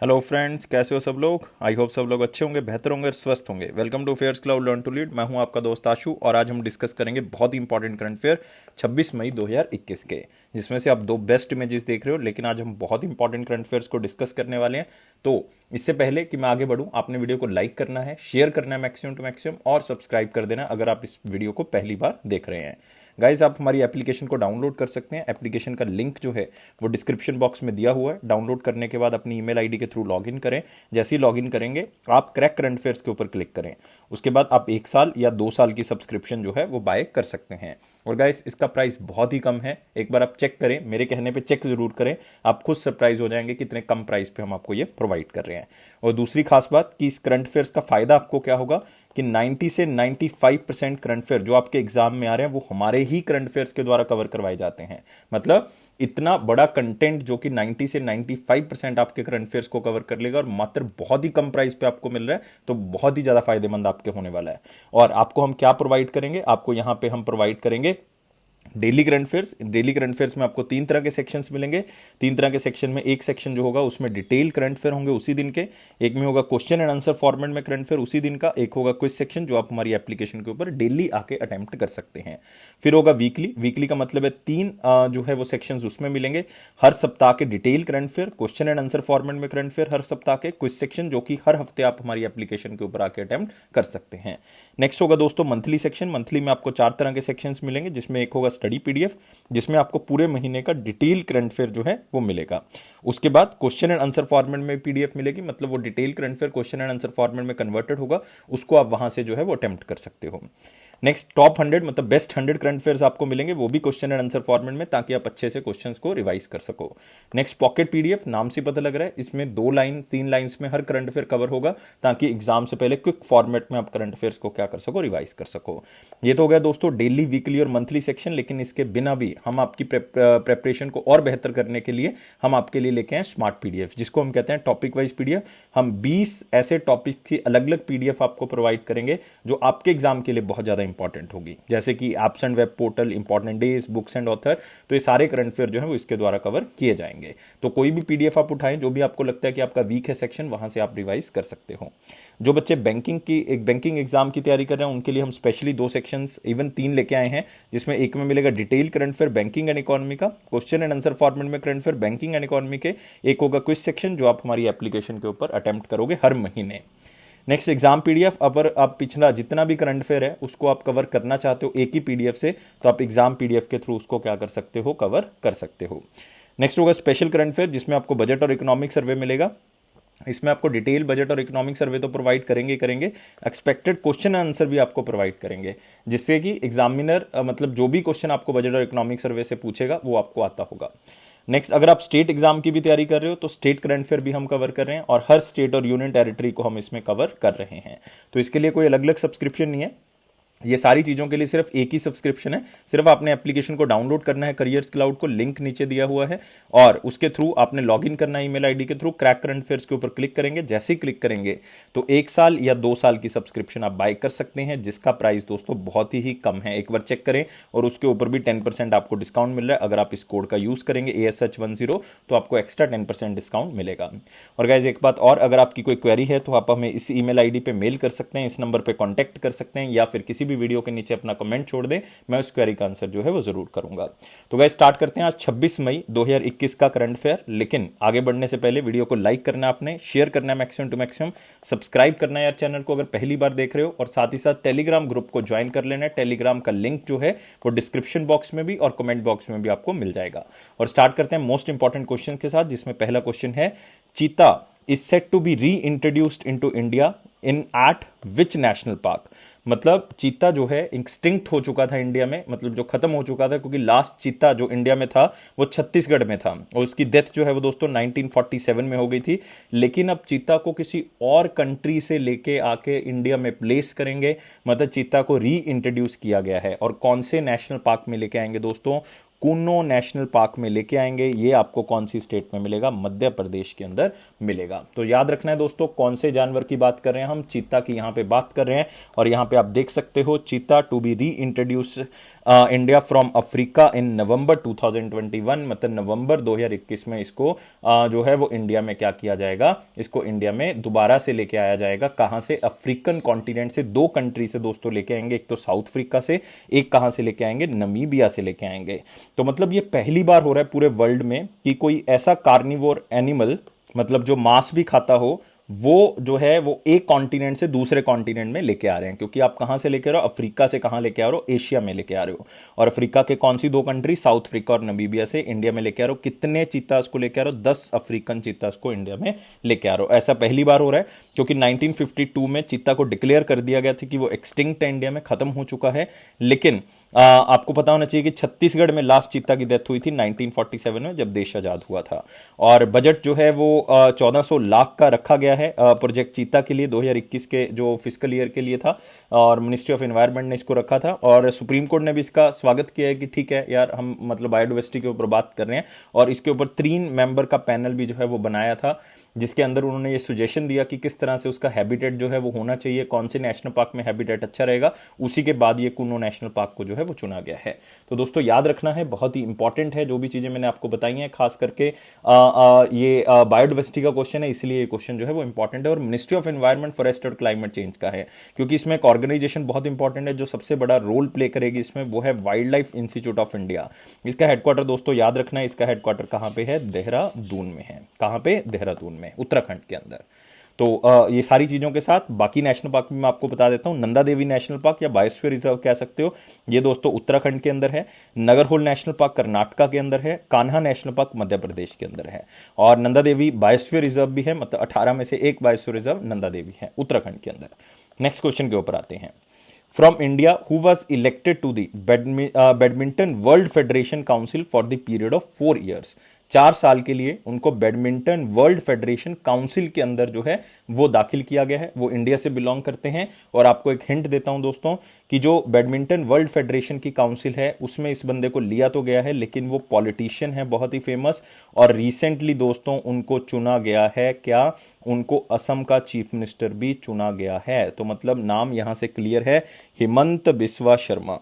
Hello friends, कैसे हो सब लोग। आई होप सब लोग अच्छे होंगे, बेहतर होंगे और स्वस्थ होंगे। Welcome to fairs cloud learn to lead. मैं हूं आपका दोस्त आशु और आज हम डिस्कस करेंगे बहुत ही इंपॉर्टेंट करंट फेयर 26 मई 2021 के, जिसमें से आप दो बेस्ट इमेजेस देख रहे हो। लेकिन आज हम बहुत ही इंपॉर्टेंट करंट फेयर्स को डिस्कस करने वाले हैं। तो इससे पहले कि मैं आगे बढ़ूं, आपने वीडियो को लाइक करना है, शेयर करना है मैक्सिमम टू मैक्सिमम और सब्सक्राइब कर देना अगर आप इस वीडियो को पहली बार देख रहे हैं। गाइज, आप हमारी एप्लीकेशन को डाउनलोड कर सकते हैं। एप्लीकेशन का लिंक जो है वो डिस्क्रिप्शन बॉक्स में दिया हुआ है। डाउनलोड करने के बाद अपनी ईमेल आईडी के थ्रू लॉगिन करें। जैसे ही लॉगिन करेंगे आप क्रैक करंट अफेयर्स के ऊपर क्लिक करें। उसके बाद आप 1 साल या 2 साल की सब्सक्रिप्शन जो है वो बाय कर सकते हैं। और गाइस, इसका प्राइस बहुत ही कम है। एक बार आप चेक करें, मेरे कहने पे चेक जरूर करें। आप खुद सरप्राइज हो जाएंगे कितने कम प्राइस पे हम आपको ये प्रोवाइड कर रहे हैं। और दूसरी खास बात कि इस करंट अफेयर्स का फायदा आपको क्या होगा कि 90 से 95% करंट अफेयर जो आपके एग्जाम में आ रहे हैं वो हमारे ही करंट अफेयर्स के द्वारा कवर करवाए जाते हैं। मतलब इतना बड़ा कंटेंट जो कि 90 से 95% आपके करंट अफेयर्स को कवर कर लेगा और मात्र बहुत ही कम प्राइस पे आपको मिल रहा है, तो बहुत ही ज्यादा फायदेमंद आपके होने वाला है। और आपको हम क्या प्रोवाइड करेंगे, आपको यहां पे हम प्रोवाइड करेंगे daily current affairs. Daily current affairs में आपको 3 तरह के सेक्शंस मिलेंगे। 3 तरह के सेक्शन में एक सेक्शन जो होगा उसमें डिटेल करंट अफेयर होंगे उसी दिन के। एक में होगा क्वेश्चन एंड आंसर फॉर्मेट में करंट अफेयर उसी दिन का। एक होगा क्विज सेक्शन जो आप हमारी एप्लीकेशन के ऊपर डेली आके अटेम्प्ट कर सकते हैं। फिर होगा वीकली। वीकली का मतलब है 3 जो है वो सेक्शंस उसमें मिलेंगे। हर सप्ताह के detail current affair, question and answer format में करंट अफेयर हर सप्ताह के, क्विज सेक्शन जो कि हर हफ्ते आप हमारी एप्लीकेशन के ऊपर आके अटेम्प्ट कर सकते हैं। नेक्स्ट होगा दोस्तों मंथली सेक्शन। मंथली में आपको 4 तरह के सेक्शंस मिलेंगे, जिसमें एक होगा स्टडी पीडीएफ जिसमें आपको पूरे महीने का डिटेल करंट अफेयर जो है वो मिलेगा। उसके बाद क्वेश्चन एंड आंसर फॉर्मेट में पीडीएफ मिलेगी, मतलब वो detail current affair question and answer format में कन्वर्टेड होगा, उसको आप वहां से जो है वो अटेम्प्ट कर सकते हो। नेक्स्ट टॉप 100 मतलब बेस्ट 100 करंट अफेयर्स आपको मिलेंगे, वो भी क्वेश्चन एंड आंसर फॉर्मेट में, ताकि आप अच्छे से क्वेश्चंस को रिवाइज कर सको। नेक्स्ट पॉकेट पीडीएफ, नाम से पता लग रहा है इसमें 2 लाइन 3 लाइन्स में हर करंट अफेयर कवर होगा, ताकि एग्जाम से पहले क्विक फॉर्मेट में आप करंट अफेयर्स को क्या कर सको, रिवाइज कर सको। ये तो हो गया दोस्तों डेली, वीकली और मंथली सेक्शन। लेकिन इसके बिना भी हम आपकी प्रेपरेशन को और बेहतर करने के लिए हम आपके लिए लेके आए स्मार्ट पीडीएफ, जिसको हम कहते हैं टॉपिक वाइज पीडीएफ। हम 20 ऐसे टॉपिक की अलग अलग पीडीएफ आपको प्रोवाइड करेंगे जो आपके एग्जाम के लिए बहुत ज्यादा इंपॉर्टेंट होगी, जैसे कि absent web portal, important days, books and author. तो ये सारे करंट अफेयर जो है वो इसके द्वारा कवर किए जाएंगे। तो कोई भी पीडीएफ आप उठाएं जो भी आपको लगता है कि आपका वीक है सेक्शन, वहां से आप रिवाइज कर सकते हो। जो बच्चे बैंकिंग एग्जाम की तैयारी कर रहे हैं उनके लिए हम स्पेशली 2 सेक्शंस, इवन 3 लेके आए हैं, जिसमें एक में मिलेगा detail current affair banking and economy का, क्वेश्चन एंड आंसर फॉर्मेट में current affair banking and economy के। एक होगा क्विज सेक्शन जो आप हमारी एप्लीकेशन के ऊपर अटेम्प्ट करोगे हर महीने। नेक्स्ट एग्जाम पीडीएफ, अगर आप पिछला जितना भी करंट अफेयर है उसको आप कवर करना चाहते हो एक ही पीडीएफ से, तो आप एग्जाम पीडीएफ के थ्रू उसको क्या कर सकते हो, कवर कर सकते हो। नेक्स्ट होगा स्पेशल करंट अफेयर, जिसमें आपको बजट और इकोनॉमिक सर्वे मिलेगा। इसमें आपको डिटेल बजट और इकोनॉमिक सर्वे तो प्रोवाइड करेंगे करेंगे, एक्सपेक्टेड क्वेश्चन आंसर भी आपको प्रोवाइड करेंगे, जिससे कि एग्जामिनर मतलब जो भी क्वेश्चन आपको बजट और इकोनॉमिक सर्वे से पूछेगा वो आपको आता होगा। नेक्स्ट, अगर आप स्टेट एग्जाम की भी तैयारी कर रहे हो तो स्टेट करंट अफेयर भी हम कवर कर रहे हैं, और हर स्टेट और यूनियन टेरिटरी को हम इसमें कवर कर रहे हैं। तो इसके लिए कोई अलग अलग सब्सक्रिप्शन नहीं है, ये सारी चीजों के लिए सिर्फ एक ही सब्सक्रिप्शन है। सिर्फ आपने एप्लीकेशन को डाउनलोड करना है, करियर्स क्लाउड को, लिंक नीचे दिया हुआ है, और उसके थ्रू आपने लॉगिन करना है ईमेल आईडी के थ्रू। क्रैक करंट अफेयर्स के ऊपर क्लिक करेंगे, जैसे ही क्लिक करेंगे तो 1 साल या 2 साल की सब्सक्रिप्शन आप बाय कर सकते हैं, जिसका प्राइस दोस्तों बहुत ही कम है। एक बार चेक करें, और उसके ऊपर भी 10% आपको डिस्काउंट मिल रहा है। अगर आप इस कोड का यूज करेंगे ASH10 तो आपको एक्स्ट्रा 10% डिस्काउंट मिलेगा। और गाइज एक बात और, अगर आपकी कोई क्वेरी है तो आप हमें इस ईमेल आईडी पे मेल कर सकते हैं, इस नंबर पे कांटेक्ट कर सकते हैं, या फिर किसी भी वीडियो के नीचे अपना कमेंट छोड़ दें, मैं उस क्वेरी का आंसर जो है वो जरूर करूंगा। तो गाइस स्टार्ट करते हैं आज 26 मई 2021 का करंट अफेयर। लेकिन आगे बढ़ने से पहले वीडियो को लाइक करना, आपने शेयर करना है मैक्सिमम टू मैक्सिमम, सब्सक्राइब करना है यार चैनल को अगर पहली बार देख रहे हो, और साथ ही साथ टेलीग्राम ग्रुप को ज्वाइन कर लेना है। टेलीग्राम का लिंक जो है वो डिस्क्रिप्शन बॉक्स में भी और कमेंट बॉक्स में भी आपको मिल जाएगा। और स्टार्ट करते हैं मोस्ट इंपॉर्टेंट क्वेश्चन के साथ, जिसमें पहला क्वेश्चन है, चीता is said to be reintroduced into India in at which national park। मतलब चीता जो है एक्सटिंक्ट हो चुका था इंडिया में, मतलब जो खत्म हो चुका था, क्योंकि लास्ट चीता जो इंडिया में था वो छत्तीसगढ़ में था, और उसकी डेथ जो है वो दोस्तों 1947 में हो गई थी। लेकिन अब चीता को किसी और कंट्री से लेके आके इंडिया में प्लेस करेंगे, मतलब चीता को री इंट्रोड्यूस किया गया है। और कौन से नेशनल पार्क में लेके आएंगे दोस्तों, कूनो नेशनल पार्क में लेके आएंगे। ये आपको कौन सी स्टेट में मिलेगा? मध्य प्रदेश के अंदर मिलेगा। तो याद रखना है दोस्तों, कौन से जानवर की बात कर रहे हैं हम? चीता की यहां पे बात कर रहे हैं। और यहां पे आप देख सकते हो, cheetah to be reintroduce India from Africa in November 2021, मतलब नवंबर 2021 में इसको जो है वो इंडिया में क्या किया जाएगा? इसको इंडिया में दोबारा से लेके आया जाएगा। कहां से? अफ्रीकन कॉन्टिनेंट से, दो कंट्री से दोस्तों लेके आएंगे। एक तो साउथ अफ्रीका से, एक कहां से लेके आएंगे? नमीबिया से लेके आएंगे। तो मतलब ये पहली बार हो रहा है पूरे वर्ल्ड में कि कोई ऐसा कार्निवोर एनिमल, मतलब जो मांस भी खाता हो, वो जो है वो एक कॉन्टिनेंट से दूसरे कॉन्टिनेंट में लेके आ रहे हैं। क्योंकि आप कहां से लेके आ रहे हो? अफ्रीका से कहां लेके आ रहे हो? एशिया में लेके आ रहे हो। और अफ्रीका के कौन सी दो कंट्री? साउथ अफ्रीका और नमीबिया से इंडिया में लेके आ रहे हो। कितने चीतास को लेके आ रहे हो? 10 अफ्रीकन चीतास को इंडिया में लेके आ रहे हो। ऐसा पहली बार हो रहा है क्योंकि 1952 में चीता को डिक्लेयर कर दिया गया था कि वो एक्सटिंक्ट है, इंडिया में खत्म हो चुका है। लेकिन आपको पता होना चाहिए कि छत्तीसगढ़ में लास्ट चीता की डेथ हुई थी 1947 में, जब देश आजाद हुआ था। और बजट जो है वो 1400 लाख का रखा गया है प्रोजेक्ट चीता के लिए 2021 के जो फिस्कल ईयर के लिए था। और मिनिस्ट्री ऑफ एनवायरनमेंट ने इसको रखा था और सुप्रीम कोर्ट ने भी इसका स्वागत किया है कि ठीक है यार, हम मतलब बायोडाइवर्सिटी के ऊपर बात कर रहे हैं। और इसके ऊपर 3 मेंबर का पैनल भी जो है वो बनाया था, जिसके अंदर उन्होंने ये सुजेशन दिया कि किस तरह से उसका हैबिटेट जो है वो होना चाहिए, कौन से नेशनल पार्क में हैबिटेट अच्छा रहेगा। उसी के बाद ये कुन्नो नेशनल पार्क को जो है वो चुना गया है। तो दोस्तों याद रखना है, बहुत ही इंपॉर्टेंट है जो भी चीजें मैंने आपको बताई हैं। खास करके ये बायोडाइवर्सिटी का क्वेश्चन है, इसलिए ये क्वेश्चन जो है वो इंपॉर्टेंट है। और मिनिस्ट्री ऑफ एनवायरनमेंट, फॉरेस्ट और क्लाइमेट चेंज का है, क्योंकि इसमें एक ऑर्गेनाइजेशन बहुत इंपॉर्टेंट है जो सबसे बड़ा रोल प्ले करेगी इसमें, वो है wild life institute of India. इसका हेडक्वार्टर दोस्तों याद रखना है, इसका हेडक्वार्टर कहां पे है? देहरादून में है। कहां पे? देहरादून में, उत्तराखंड के अंदर। तो ये सारी चीजों के साथ बाकी नेशनल पार्क भी मैं आपको बता देता हूं। नंदा देवी नेशनल पार्क या बायोस्फीयर रिजर्व कह सकते हो, ये दोस्तों उत्तराखंड के अंदर है। नगरहोल नेशनल पार्क कर्नाटका के अंदर है। कान्हा नेशनल पार्क मध्य प्रदेश के अंदर है। और नंदा देवी बायोस्फीयर रिजर्व भी है, मतलब 18 में से एक बायोस्फीयर रिजर्व नंदा देवी है उत्तराखंड के अंदर। नेक्स्ट क्वेश्चन के ऊपर आते हैं। From India who was elected to the badminton world federation council for the period of 4 years. 4 साल के लिए उनको बैडमिंटन वर्ल्ड फेडरेशन काउंसिल के अंदर जो है वो दाखिल किया गया है। वो इंडिया से बिलोंग करते हैं। और आपको एक हिंट देता हूं दोस्तों कि जो बैडमिंटन वर्ल्ड फेडरेशन की काउंसिल है उसमें इस बंदे को लिया तो गया है, लेकिन वो पॉलिटिशियन है बहुत ही फेमस। और रिसेंटली दोस्तों उनको चुना गया है, क्या? उनको असम का चीफ मिनिस्टर भी चुना गया है। तो मतलब नाम यहां से क्लियर है, हिमंत बिस्वा शर्मा।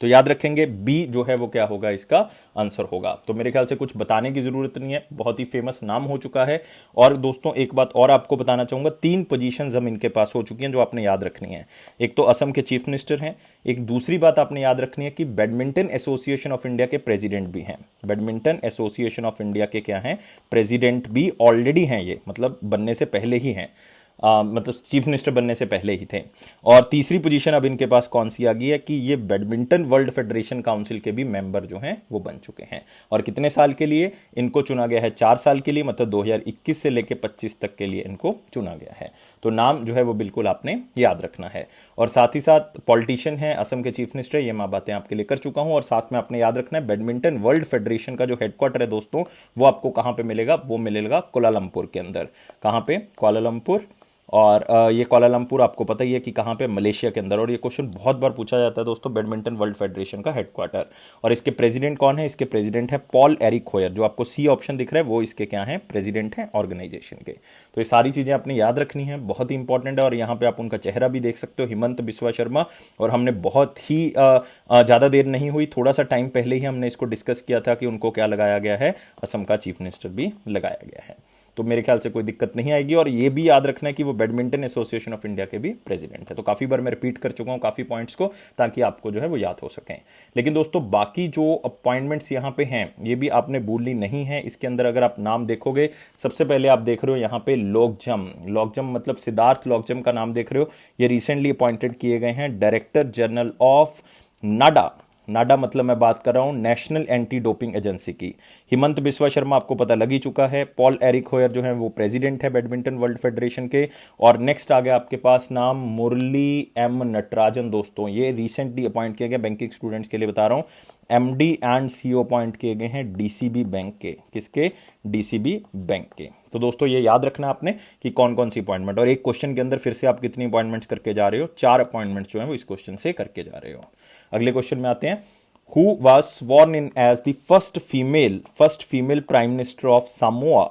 तो याद रखेंगे बी जो है वो क्या होगा? इसका आंसर होगा। तो मेरे ख्याल से कुछ बताने की जरूरत नहीं है, बहुत ही फेमस नाम हो चुका है। और दोस्तों एक बात और आपको बताना चाहूंगा, 3 पोजीशंस हम इनके पास हो चुकी हैं जो आपने याद रखनी है। एक तो असम के चीफ मिनिस्टर हैं। एक दूसरी बात आपने याद रखनी है कि बैडमिंटन एसोसिएशन ऑफ इंडिया के प्रेसिडेंट भी हैं। बैडमिंटन एसोसिएशन ऑफ इंडिया के क्या हैं? प्रेसिडेंट भी ऑलरेडी हैं, ये मतलब बनने से पहले ही हैं। मतलब चीफ मिनिस्टर बनने से पहले ही थे। और तीसरी पोजीशन अब इनके पास कौन सी आ गई है कि ये बैडमिंटन वर्ल्ड फेडरेशन काउंसिल के भी मेंबर जो हैं वो बन चुके हैं। और कितने साल के लिए इनको चुना गया है? 4 साल के लिए, मतलब 2021 से लेकर 25 तक के लिए इनको चुना गया है। तो नाम जो है वो बिल्कुल आपने याद रखना है। और साथ ही साथ पॉलिटिशियन है, असम के चीफ मिनिस्टर, ये मैं बातें आपके लिए कर चुका हूं। और साथ में आपने याद रखना है बैडमिंटन वर्ल्ड फेडरेशन का जो हेडक्वार्टर है दोस्तों, वो आपको कहां पे मिलेगा? वो मिलेगा कुआलालंपुर के अंदर। कहां पे? कुआलालंपुर। और ये कुआलालंपुर आपको पता ही है कि कहाँ पे? मलेशिया के अंदर। और ये क्वेश्चन बहुत बार पूछा जाता है दोस्तों, बैडमिंटन वर्ल्ड फेडरेशन का हेडक्वार्टर। और इसके प्रेसिडेंट कौन है? इसके प्रेसिडेंट है पॉल एरिक होयर। जो आपको सी ऑप्शन दिख रहा है वो इसके क्या है? प्रेसिडेंट है ऑर्गेनाइजेशन के। तो ये सारी चीजें आपने याद रखनी है, बहुत ही इंपॉर्टेंट है। और यहाँ पे आप उनका चेहरा भी देख सकते हो, हिमंत बिस्वा शर्मा। और हमने बहुत ही ज्यादा देर नहीं हुई, थोड़ा सा टाइम पहले ही हमने इसको डिस्कस किया था कि उनको क्या लगाया गया है? असम का चीफ मिनिस्टर भी लगाया गया है। तो मेरे ख्याल से कोई दिक्कत नहीं आएगी। और ये भी याद रखना है कि वो बैडमिंटन एसोसिएशन ऑफ इंडिया के भी प्रेसिडेंट है। तो काफी बार मैं रिपीट कर चुका हूं काफी पॉइंट्स को, ताकि आपको जो है वो याद हो सकें। लेकिन दोस्तों बाकी जो अपॉइंटमेंट्स यहाँ पे हैं ये भी आपने भूलनी नहीं है। इसके अंदर अगर आप नाम देखोगे, सबसे पहले आप देख रहे हो यहाँ पे लोकजम। लोकजम मतलब सिद्धार्थ लोकजम का नाम देख रहे हो। ये रिसेंटली अपॉइंटेड किए गए हैं डायरेक्टर जनरल ऑफ नाडा। नाडा मतलब मैं बात कर रहा हूं नेशनल एंटी डोपिंग एजेंसी की। हिमंत बिस्वा शर्मा आपको पता लग ही चुका है। पॉल एरिक होयर जो है वो प्रेसिडेंट है बैडमिंटन वर्ल्ड फेडरेशन के। और नेक्स्ट आ गया आपके पास नाम मुरली एम नटराजन। दोस्तों ये रिसेंटली अपॉइंट किए गए, बैंकिंग स्टूडेंट्स के लिए बता रहा हूं, एमडी एंड सीईओ अपॉइंट किए गए हैं डीसीबी बैंक के। किसके? डीसीबी बैंक के। तो दोस्तों ये याद रखना आपने कि कौन कौन सी अपॉइंटमेंट। और एक क्वेश्चन के अंदर फिर से आप कितनी अपॉइंटमेंट्स करके जा रहे हो? 4 अपॉइंटमेंट्स जो है वो इस क्वेश्चन से करके जा रहे हो। अगले क्वेश्चन में आते हैं। हु वाज स्worn in as the first female prime minister of Samoa.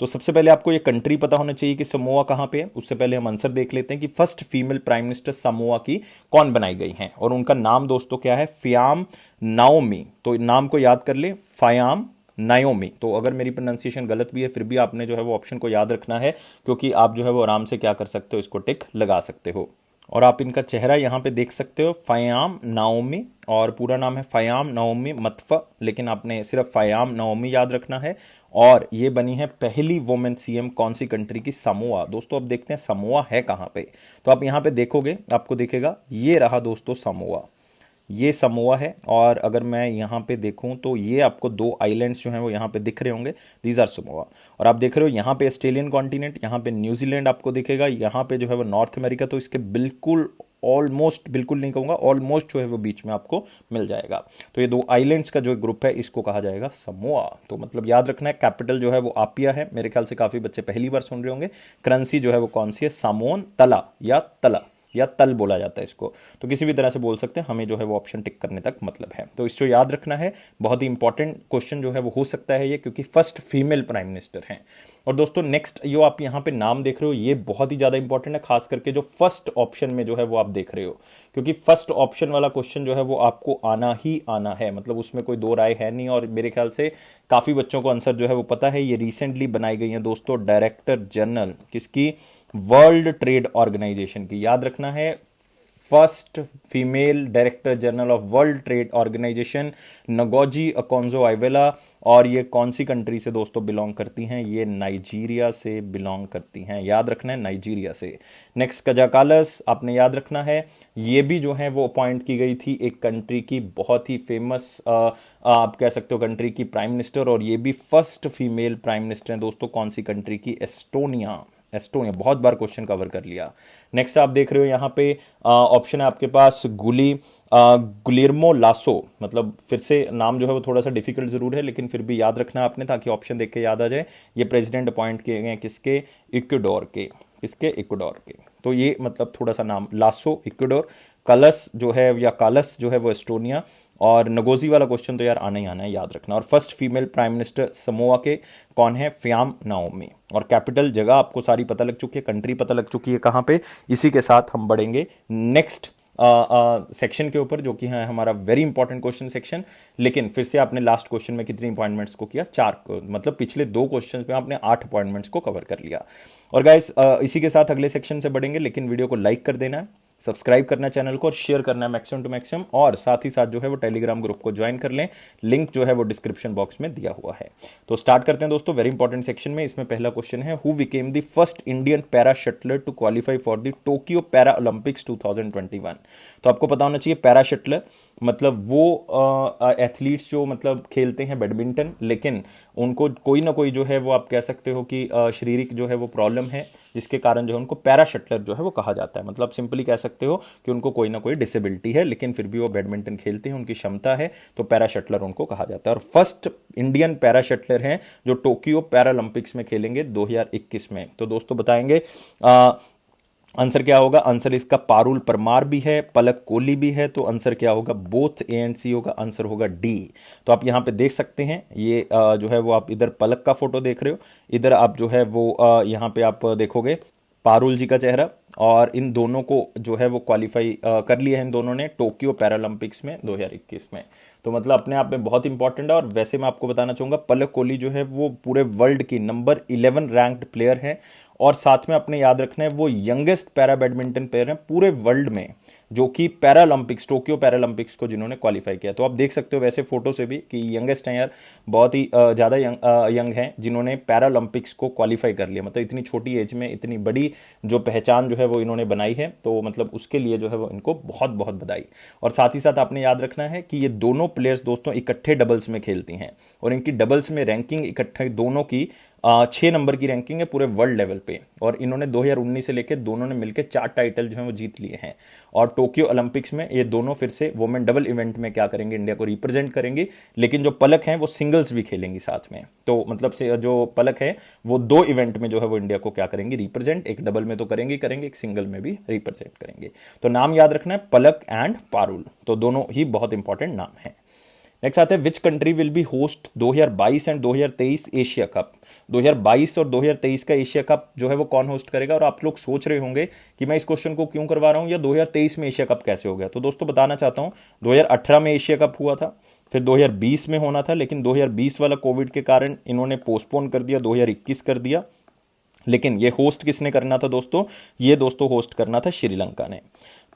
तो सबसे पहले आपको ये कंट्री पता होना चाहिए कि समोआ कहां पे है। उससे पहले हम आंसर देख लेते हैं कि first female prime minister Samoa की कौन बनाई गई हैं, और उनका नाम दोस्तों क्या है, फियाम नाओमी। तो नाम को याद कर ले, फयाम नायोमी। तो अगर मेरी प्रोनाउंसिएशन गलत भी है फिर भी आपने जो है वो ऑप्शन को याद रखना है, क्योंकि आप जो है वो आराम से क्या कर सकते हो, इसको टिक लगा सकते हो। और आप इनका चेहरा यहाँ पे देख सकते हो, फयाम नाओमी, और पूरा नाम है फयाम नाओमी मतफा, लेकिन आपने सिर्फ फयाम नाओमी याद रखना है। और ये बनी है पहली वुमेन सीएम कौन सी कंट्री की, समोआ। दोस्तों अब देखते हैं समोआ है कहाँ पे। तो आप यहाँ पे देखोगे, आपको दिखेगा ये रहा दोस्तों समोआ, ये समोआ है। और अगर मैं यहाँ पे देखूं तो ये आपको दो आइलैंड्स जो हैं वो यहाँ पे दिख रहे होंगे, दीज आर समोआ। और आप देख रहे हो यहाँ पे ऑस्ट्रेलियन कॉन्टिनेंट, यहाँ पे न्यूजीलैंड आपको दिखेगा, यहाँ पे जो है वो नॉर्थ अमेरिका। तो इसके बिल्कुल ऑलमोस्ट, बिल्कुल नहीं कहूँगा, ऑलमोस्ट जो है वो बीच में आपको मिल जाएगा। तो ये दो आइलैंड्स का जो ग्रुप है इसको कहा जाएगा समोआ। तो मतलब याद रखना है, कैपिटल जो है वो आपिया है। मेरे ख्याल से काफ़ी बच्चे पहली बार सुन रहे होंगे। करेंसी जो है वो कौन सी है, सामोन तला या तला या तल बोला जाता है इसको। तो किसी भी तरह से बोल सकते हैं, हमें जो है वो ऑप्शन टिक करने तक मतलब है। तो इसको याद रखना है, बहुत ही इंपॉर्टेंट क्वेश्चन जो है वो हो सकता है ये, क्योंकि फर्स्ट फीमेल प्राइम मिनिस्टर हैं। और दोस्तों नेक्स्ट जो आप यहाँ पे नाम देख रहे हो ये बहुत ही ज़्यादा इंपॉर्टेंट है, खास करके जो फर्स्ट ऑप्शन में जो है वो आप देख रहे हो, क्योंकि फर्स्ट ऑप्शन वाला क्वेश्चन जो है वो आपको आना ही आना है, मतलब उसमें कोई दो राय है नहीं। और मेरे ख्याल से काफ़ी बच्चों को आंसर जो है वो पता है। ये रिसेंटली बनाई गई है दोस्तों, डायरेक्टर जनरल किसकी, वर्ल्ड ट्रेड ऑर्गेनाइजेशन की। याद रखना है, first female director general of world trade organization Ngozi Okonjo-Iweala. और ये कौन सी कंट्री से दोस्तों बिलोंग करती हैं, ये नाइजीरिया से बिलोंग करती हैं। याद रखना है, नाइजीरिया से। नेक्स्ट कजाकालस आपने याद रखना है, ये भी जो है वो अपॉइंट की गई थी एक कंट्री की बहुत ही फेमस आप कह सकते हो कंट्री की प्राइम मिनिस्टर, और ये भी फर्स्ट फीमेल प्राइम मिनिस्टर हैं दोस्तों। कौन सी कंट्री की, एस्टोनिया। एस्टोनिया, बहुत बार क्वेश्चन कवर कर लिया। नेक्स्ट आप देख रहे हो यहाँ पे ऑप्शन है आपके पास गुलिर्मो लासो। मतलब फिर से नाम जो है वो थोड़ा सा डिफिकल्ट जरूर है, लेकिन फिर भी याद रखना आपने, ताकि ऑप्शन देख के याद आ जाए। ये प्रेसिडेंट अपॉइंट किए गए किसके, इक्वाडोर के। किसके, इक्वाडोर के। तो ये मतलब थोड़ा सा नाम, लासो इक्वाडोर, कलस जो है या कालस जो है वो एस्टोनिया, और नगोजी वाला क्वेश्चन तो यार आना ही आना है, याद रखना। और first female prime minister Samoa के कौन है, फियाम नाओमी। और कैपिटल जगह आपको सारी पता लग चुकी है, कंट्री पता लग चुकी है कहां पे। इसी के साथ हम बढ़ेंगे नेक्स्ट सेक्शन के ऊपर, जो कि है हमारा वेरी इंपॉर्टेंट क्वेश्चन सेक्शन। लेकिन फिर से आपने लास्ट क्वेश्चन में कितनी अपॉइंटमेंट्स को किया, 4 मतलब पिछले 2 क्वेश्चन में आपने 8 अपॉइंटमेंट्स को कवर कर लिया। और गाइस इसी के साथ अगले सेक्शन से बढ़ेंगे, लेकिन वीडियो को लाइक कर देना है, सब्सक्राइब करना चैनल को, और शेयर करना है मैक्सिमम टू मैक्सिमम। और साथ ही साथ जो है वो टेलीग्राम ग्रुप को ज्वाइन कर लें, लिंक जो है वो डिस्क्रिप्शन बॉक्स में दिया हुआ है। तो स्टार्ट करते हैं दोस्तों वेरी इंपॉर्टेंट सेक्शन में। इसमें पहला क्वेश्चन है, who became the first Indian para shuttler to qualify for the Tokyo para Olympics 2021। तो आपको पता होना चाहिए पैरा शटलर मतलब वो एथलीट्स जो मतलब खेलते हैं बैडमिंटन, लेकिन उनको कोई ना कोई जो है वो आप कह सकते हो कि शारीरिक जो है वो प्रॉब्लम है, जिसके कारण जो है उनको पैरा शटलर जो है वो कहा जाता है। मतलब सिंपली कह सकते हो कि उनको कोई ना कोई डिसेबिलिटी है, लेकिन फिर भी वो बैडमिंटन खेलते हैं, उनकी क्षमता है, तो पैरा शटलर उनको कहा जाता है। और फर्स्ट इंडियन पैरा शटलर हैं जो टोक्यो पैरालंपिक्स में खेलेंगे 2021 में। तो दोस्तों बताएंगे आंसर क्या होगा। आंसर इसका पारुल परमार भी है, पलक कोहली भी है। तो आंसर क्या होगा, बोथ ए एंड सी होगा। आंसर होगा डी। तो आप यहाँ पे देख सकते हैं, ये जो है वो आप इधर पलक का फोटो देख रहे हो, इधर आप जो है वो यहाँ पे आप देखोगे पारुल जी का चेहरा। और इन दोनों को जो है वो क्वालिफाई कर लिया है इन दोनों ने टोक्यो पैरालंपिक्स में 2021 में। तो मतलब अपने आप में बहुत इंपॉर्टेंट है। और वैसे मैं आपको बताना चाहूँगा, पलक कोहली जो है वो पूरे वर्ल्ड की नंबर 11 रैंक्ड प्लेयर है, और साथ में अपने याद रखना है वो यंगेस्ट पैरा बैडमिंटन प्लेयर हैं पूरे वर्ल्ड में, जो कि पैरालंपिक्स टोक्यो पैरालंपिक्स को जिन्होंने क्वालिफाई किया। तो आप देख सकते हो वैसे फोटो से भी कि यंगेस्ट हैं यार, बहुत ही ज़्यादा यंग हैं जिन्होंने पैरालंपिक्स को क्वालिफाई कर लिया। मतलब इतनी छोटी एज में इतनी बड़ी जो पहचान जो है वो इन्होंने बनाई है, तो मतलब उसके लिए जो है वो इनको बहुत बहुत बधाई। और साथ ही साथ आपने याद रखना है कि ये दोनों प्लेयर्स दोस्तों इकट्ठे डबल्स में खेलती हैं, और इनकी डबल्स में रैंकिंग इकट्ठे दोनों की 6 नंबर की रैंकिंग है पूरे वर्ल्ड लेवल पे। और इन्होंने 2019 से लेकर दोनों ने मिलकर 4 टाइटल जो है वो जीत लिए हैं। और टोक्यो ओलंपिक्स में ये दोनों फिर से वुमेन डबल इवेंट में क्या करेंगे, इंडिया को रिप्रेजेंट करेंगे। लेकिन जो पलक हैं वो सिंगल्स भी खेलेंगी साथ में। तो मतलब से जो पलक है वो 2 इवेंट में जो है वो इंडिया को क्या करेंगे, रिप्रेजेंट। एक डबल में तो करेंगे, एक सिंगल में भी रिप्रेजेंट करेंगे। तो नाम याद रखना है, पलक एंड पारुल। तो दोनों ही बहुत इंपॉर्टेंट नाम है। नेक्स्ट आता है which country will be host 2022 and 2023 Asia cup. 2022 और 2023 का एशिया कप जो है वो कौन होस्ट करेगा। और आप लोग सोच रहे होंगे कि मैं इस क्वेश्चन को क्यों करवा रहा हूं या 2023 में एशिया कप कैसे हो गया। तो दोस्तों बताना चाहता हूं 2018 में एशिया कप हुआ था, फिर 2020 में होना था, लेकिन 2020 वाला कोविड के कारण इन्होंने पोस्टपोन कर दिया, 2021 कर दिया। लेकिन ये होस्ट किसने करना था दोस्तों, ये दोस्तों होस्ट करना था श्रीलंका ने।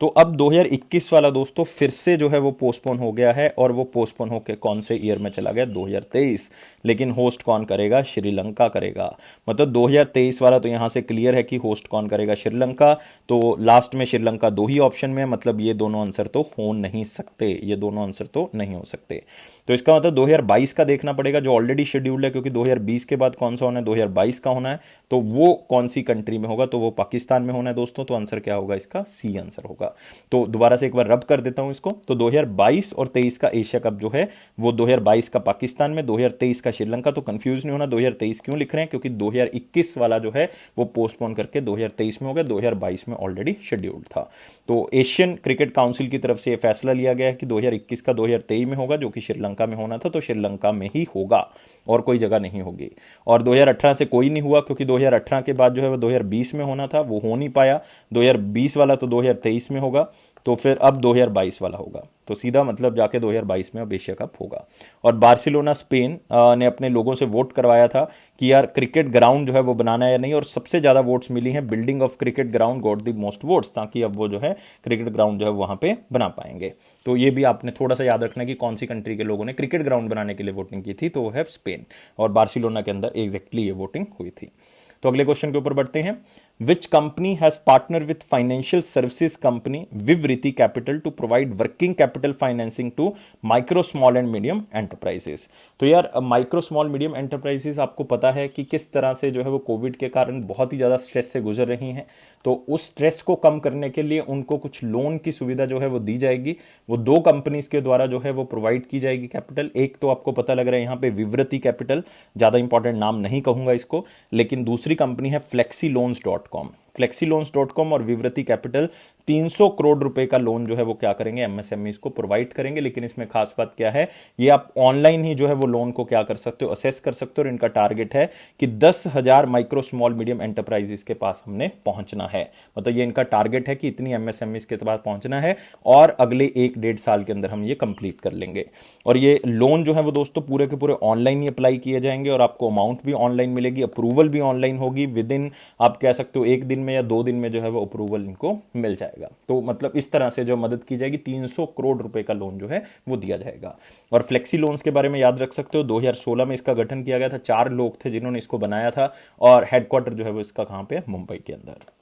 तो अब 2021 वाला दोस्तों फिर से जो है वो पोस्टपोन हो गया है, और वो पोस्टपोन होकर कौन से ईयर में चला गया, 2023। लेकिन होस्ट कौन करेगा, श्रीलंका करेगा। मतलब 2023 वाला तो यहां से क्लियर है कि होस्ट कौन करेगा, श्रीलंका। तो लास्ट में श्रीलंका दो ही ऑप्शन में, मतलब ये दोनों आंसर तो हो नहीं सकते, ये दोनों आंसर तो नहीं हो सकते। तो इसका मतलब 2022 का देखना पड़ेगा जो ऑलरेडी शेड्यूल्ड है, क्योंकि 2020 के बाद कौन सा होना है, 2022 का होना है। तो वो कौन सी कंट्री में होगा, तो वो पाकिस्तान में होना है दोस्तों। तो आंसर क्या होगा इसका, सी आंसर होगा। तो दोबारा से एक बार रब कर देता हूं इसको। तो 2022 और 23 का एशिया कप जो है वो 2022 का पाकिस्तान में, 2023 का श्रीलंका। तो कंफ्यूज नहीं होना 2023 क्यों लिख रहे हैं, क्योंकि 2021 वाला जो है वो पोस्टपोन करके 2023 में हो गया, 2022 में ऑलरेडी शेड्यूल्ड था। तो एशियन क्रिकेट काउंसिल की तरफ से यह फैसला लिया गया है कि 2021 का 2023 में होगा, जो कि श्रीलंका में होना था। तो श्रीलंका में ही होगा और कोई जगह नहीं होगी। और 2018 से कोई नहीं हुआ, क्योंकि 2018 के बाद जो है वो 2020 में होना था, वो हो नहीं पाया। 2020 वाला तो 2023 में होगा, तो फिर अब 2022 वाला होगा। तो सीधा मतलब जाके 2022 में अब एशिया कप होगा। और बार्सिलोना स्पेन ने अपने लोगों से वोट करवाया था कि यार क्रिकेट ग्राउंड जो है वो बनाना है या नहीं, और सबसे ज्यादा वोट्स मिली हैं building of cricket ground got the most votes, ताकि अब वो जो है क्रिकेट ग्राउंड जो है वहां पे बना पाएंगे। तो ये भी आपने थोड़ा सा याद रखना कि कौन सी कंट्री के लोगों ने क्रिकेट ग्राउंड बनाने के लिए वोटिंग की थी, तो वो है स्पेन। और बार्सिलोना के अंदर एग्जैक्टली ये वोटिंग हुई थी। तो अगले क्वेश्चन के ऊपर बढ़ते हैं। Which company has partner with financial services company Vivriti capital to provide working capital financing to micro small and medium enterprises. तो यार माइक्रो स्मॉल मीडियम एंटरप्राइजेस आपको पता है कि किस तरह से जो है वो कोविड के कारण बहुत ही ज्यादा स्ट्रेस से गुजर रही हैं। तो उस स्ट्रेस को कम करने के लिए उनको कुछ लोन की सुविधा जो है वो दी जाएगी। वो दो कंपनीज के द्वारा जो है वो प्रोवाइड की जाएगी कैपिटल। एक तो आपको पता लग रहा है यहाँ पे विवृति कैपिटल, ज्यादा इंपॉर्टेंट नाम नहीं कहूंगा इसको, लेकिन दूसरी कंपनी है flexiloans.com। flexiloans.com और विवृति कैपिटल 300 करोड़ रुपए का लोन जो है वो क्या करेंगे, एमएसएमईज को प्रोवाइड करेंगे। लेकिन इसमें खास बात क्या है, ये आप ऑनलाइन ही जो है वो लोन को क्या कर सकते हो, असेस कर सकते हो। और इनका टारगेट है कि 10,000 माइक्रो स्मॉल मीडियम एंटरप्राइजेस के पास हमने पहुंचना है। मतलब ये इनका टारगेट है कि इतनी एमएसएमईज के पास पहुंचना है, और अगले 1-1.5 साल के अंदर हम ये कंप्लीट कर लेंगे। और ये लोन जो है वो दोस्तों पूरे के पूरे ऑनलाइन ही अप्लाई किए जाएंगे, और आपको अमाउंट भी ऑनलाइन मिलेगी, अप्रूवल भी ऑनलाइन होगी। विद इन आप कह सकते हो 1 दिन में या 2 दिन में जो है वो अप्रूवल इनको मिल जाएगा। तो मतलब इस तरह से जो मदद की जाएगी, 300 करोड़ रुपए का लोन जो है वो दिया जाएगा। और फ्लेक्सी लोन्स के बारे में याद रख सकते हो, 2016 में इसका गठन किया गया था। 4 लोग थे जिन्होंने इसको बनाया था, और हेडक्वार्टर जो है वो इसका कहां पे, मुंबई के अंदर।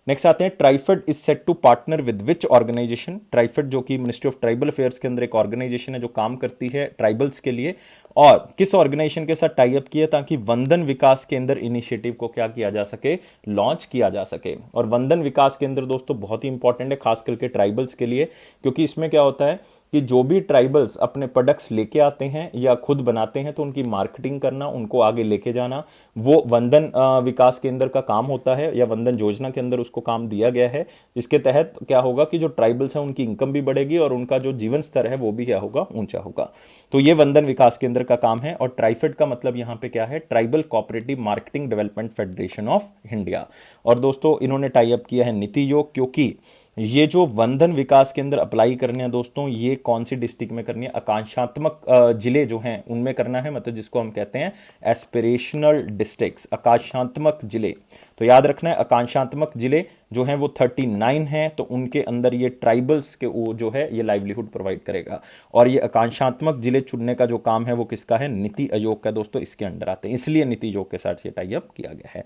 नेक्स्ट आते हैं, TRIFED is set to partner with which organization. TRIFED जो कि मिनिस्ट्री ऑफ ट्राइबल अफेयर्स के अंदर एक ऑर्गेनाइजेशन है जो काम करती है ट्राइबल्स के लिए, और किस ऑर्गेनाइजेशन के साथ टाई अप किया ताकि वंदन विकास केंद्र इनिशिएटिव को क्या किया जा सके, लॉन्च किया जा सके। और वंदन विकास केंद्र दोस्तों बहुत ही इंपॉर्टेंट है खास करके ट्राइबल्स के लिए, क्योंकि इसमें क्या होता है कि जो भी ट्राइबल्स अपने प्रोडक्ट्स लेके आते हैं या खुद बनाते हैं, तो उनकी मार्केटिंग करना, उनको आगे लेके जाना, वो वंदन विकास केंद्र का काम होता है, या वंदन योजना के अंदर उसको काम दिया गया है। जिसके तहत क्या होगा कि जो ट्राइबल्स हैं उनकी इनकम भी बढ़ेगी, और उनका जो जीवन स्तर है वो भी क्या होगा, ऊंचा होगा। तो ये वंदन विकास केंद्र का काम है। और ट्राइफेड का मतलब यहां पे क्या है, tribal cooperative marketing development federation of India. और दोस्तों इन्होंने टाई अप किया है नीति योग, क्योंकि ये जो वंदन विकास केंद्र अप्लाई करने हैं दोस्तों, ये कौन सी डिस्ट्रिक्ट में करनी है, आकांक्षात्मक जिले जो हैं उनमें करना है। मतलब जिसको हम कहते हैं एस्पिरेशनल डिस्ट्रिक्ट्स, आकांक्षात्मक जिले। तो याद रखना है, आकांक्षात्मक जिले जो हैं वो 39 हैं, तो उनके अंदर ये ट्राइबल्स के वो जो है ये लाइवलीहुड प्रोवाइड करेगा। और ये आकांक्षात्मक जिले चुनने का जो काम है वो किसका है, नीति आयोग का दोस्तों, इसके अंडर आते हैं। इसलिए नीति आयोग के साथ ये टाई अप किया गया है।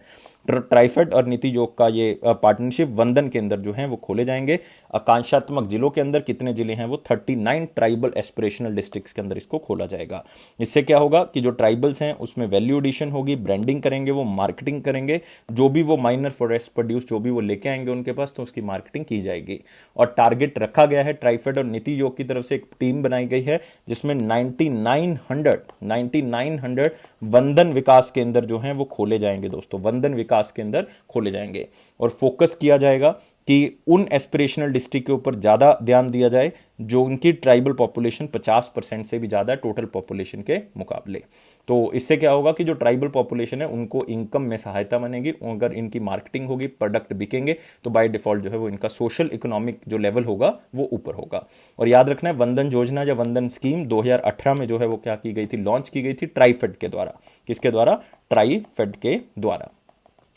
ट्राइफेड और नीति आयोग का ये पार्टनरशिप वंदन के अंदर जो है वो खोले जाएंगे। आकांक्षात्मक जिलों के अंदर कितने जिले हैं, वो 39 ट्राइबल एस्पिरेशनल डिस्ट्रिक्ट्स के अंदर इसको खोला जाएगा। इससे क्या होगा कि जो ट्राइबल्स हैं उसमें वैल्यू एडिशन होगी, ब्रांडिंग करेंगे, वो मार्केटिंग करेंगे, जो भी वो माइनर फॉरेस्ट प्रोड्यूस जो भी वो लेके आएंगे उनके पास, तो उसकी मार्केटिंग की जाएगी। और टारगेट रखा गया है, ट्राइफेड और नीति आयोग की तरफ से एक टीम बनाई गई है जिसमें 9900 वंदन विकास केंद्र जो हैं वो खोले जाएंगे दोस्तों, वंदन विकास केंद्र खोले जाएंगे। और फोकस किया जाएगा कि उन एस्पिरेशनल डिस्ट्रिक्ट के ऊपर ज़्यादा ध्यान दिया जाए जो उनकी ट्राइबल पॉपुलेशन 50% से भी ज़्यादा है टोटल पॉपुलेशन के मुकाबले। तो इससे क्या होगा कि जो ट्राइबल पॉपुलेशन है उनको इनकम में सहायता बनेगी। अगर इनकी मार्केटिंग होगी, प्रोडक्ट बिकेंगे, तो बाय डिफॉल्ट जो है वो इनका सोशल इकोनॉमिक जो लेवल होगा वो ऊपर होगा। और याद रखना है, वंदन योजना या वंदन स्कीम 2018 में जो है वो क्या की गई थी, लॉन्च की गई थी ट्राइफेड के द्वारा। किसके द्वारा? ट्राइफेड के द्वारा।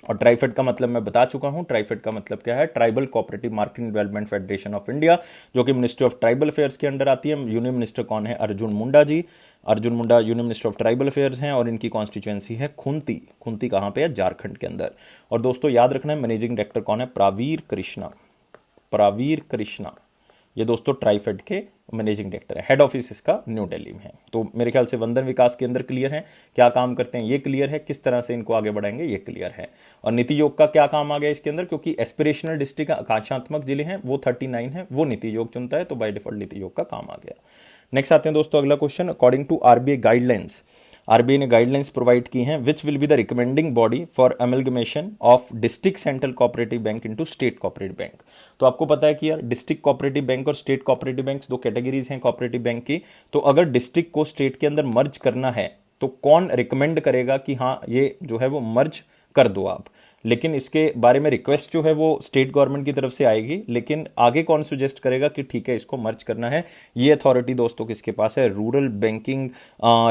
और ट्राइफेड का मतलब मैं बता चुका हूं। ट्राइफेड का मतलब क्या है? Tribal cooperative marketing development federation of India, जो कि मिनिस्ट्री ऑफ ट्राइबल अफेयर्स के अंडर आती है। यूनियन मिनिस्टर कौन है? Arjun Munda ji. Arjun Munda union minister of tribal affairs हैं और इनकी कॉन्स्टिट्यूएंसी है खुंती। खुंती कहां पे है? झारखंड के अंदर। और दोस्तों याद रखना है, मैनेजिंग डायरेक्टर कौन है? प्रावीर कृष्णा। प्रावीर कृष्णा, ये दोस्तों ट्राइफेड के मैनेजिंग डायरेक्टर है। हेड ऑफिस इसका न्यू दिल्ली में है। तो मेरे ख्याल से वंदन विकास के अंदर क्लियर है, क्या काम करते हैं ये क्लियर है, किस तरह से इनको आगे बढ़ाएंगे ये क्लियर है। और नीति योग का क्या काम आ गया इसके अंदर, क्योंकि एस्पिरेशनल डिस्ट्रिक्ट आकांक्षात्मक जिले हैं वो 39 है, वो नीति योग चुनता है, तो बाय डिफॉल्ट नीति योग का काम आ गया। नेक्स्ट आते हैं दोस्तों अगला question. According to RBI guidelines, RBI ने गाइडलाइंस प्रोवाइड की हैं, which will be the recommending body for amalgamation of district central cooperative bank into state cooperative bank. तो आपको पता है कि यार डिस्ट्रिक्ट कोऑपरेटिव बैंक और स्टेट कोऑपरेटिव बैंक दो कैटेगरीज हैं कोऑपरेटिव बैंक की। तो अगर डिस्ट्रिक्ट को स्टेट के अंदर मर्ज करना है तो कौन रिकमेंड करेगा कि हाँ ये जो है वो मर्ज कर दो आप। लेकिन इसके बारे में रिक्वेस्ट जो है वो स्टेट गवर्नमेंट की तरफ से आएगी, लेकिन आगे कौन सजेस्ट करेगा कि ठीक है इसको मर्ज करना है, ये अथॉरिटी दोस्तों किसके पास है? रूरल बैंकिंग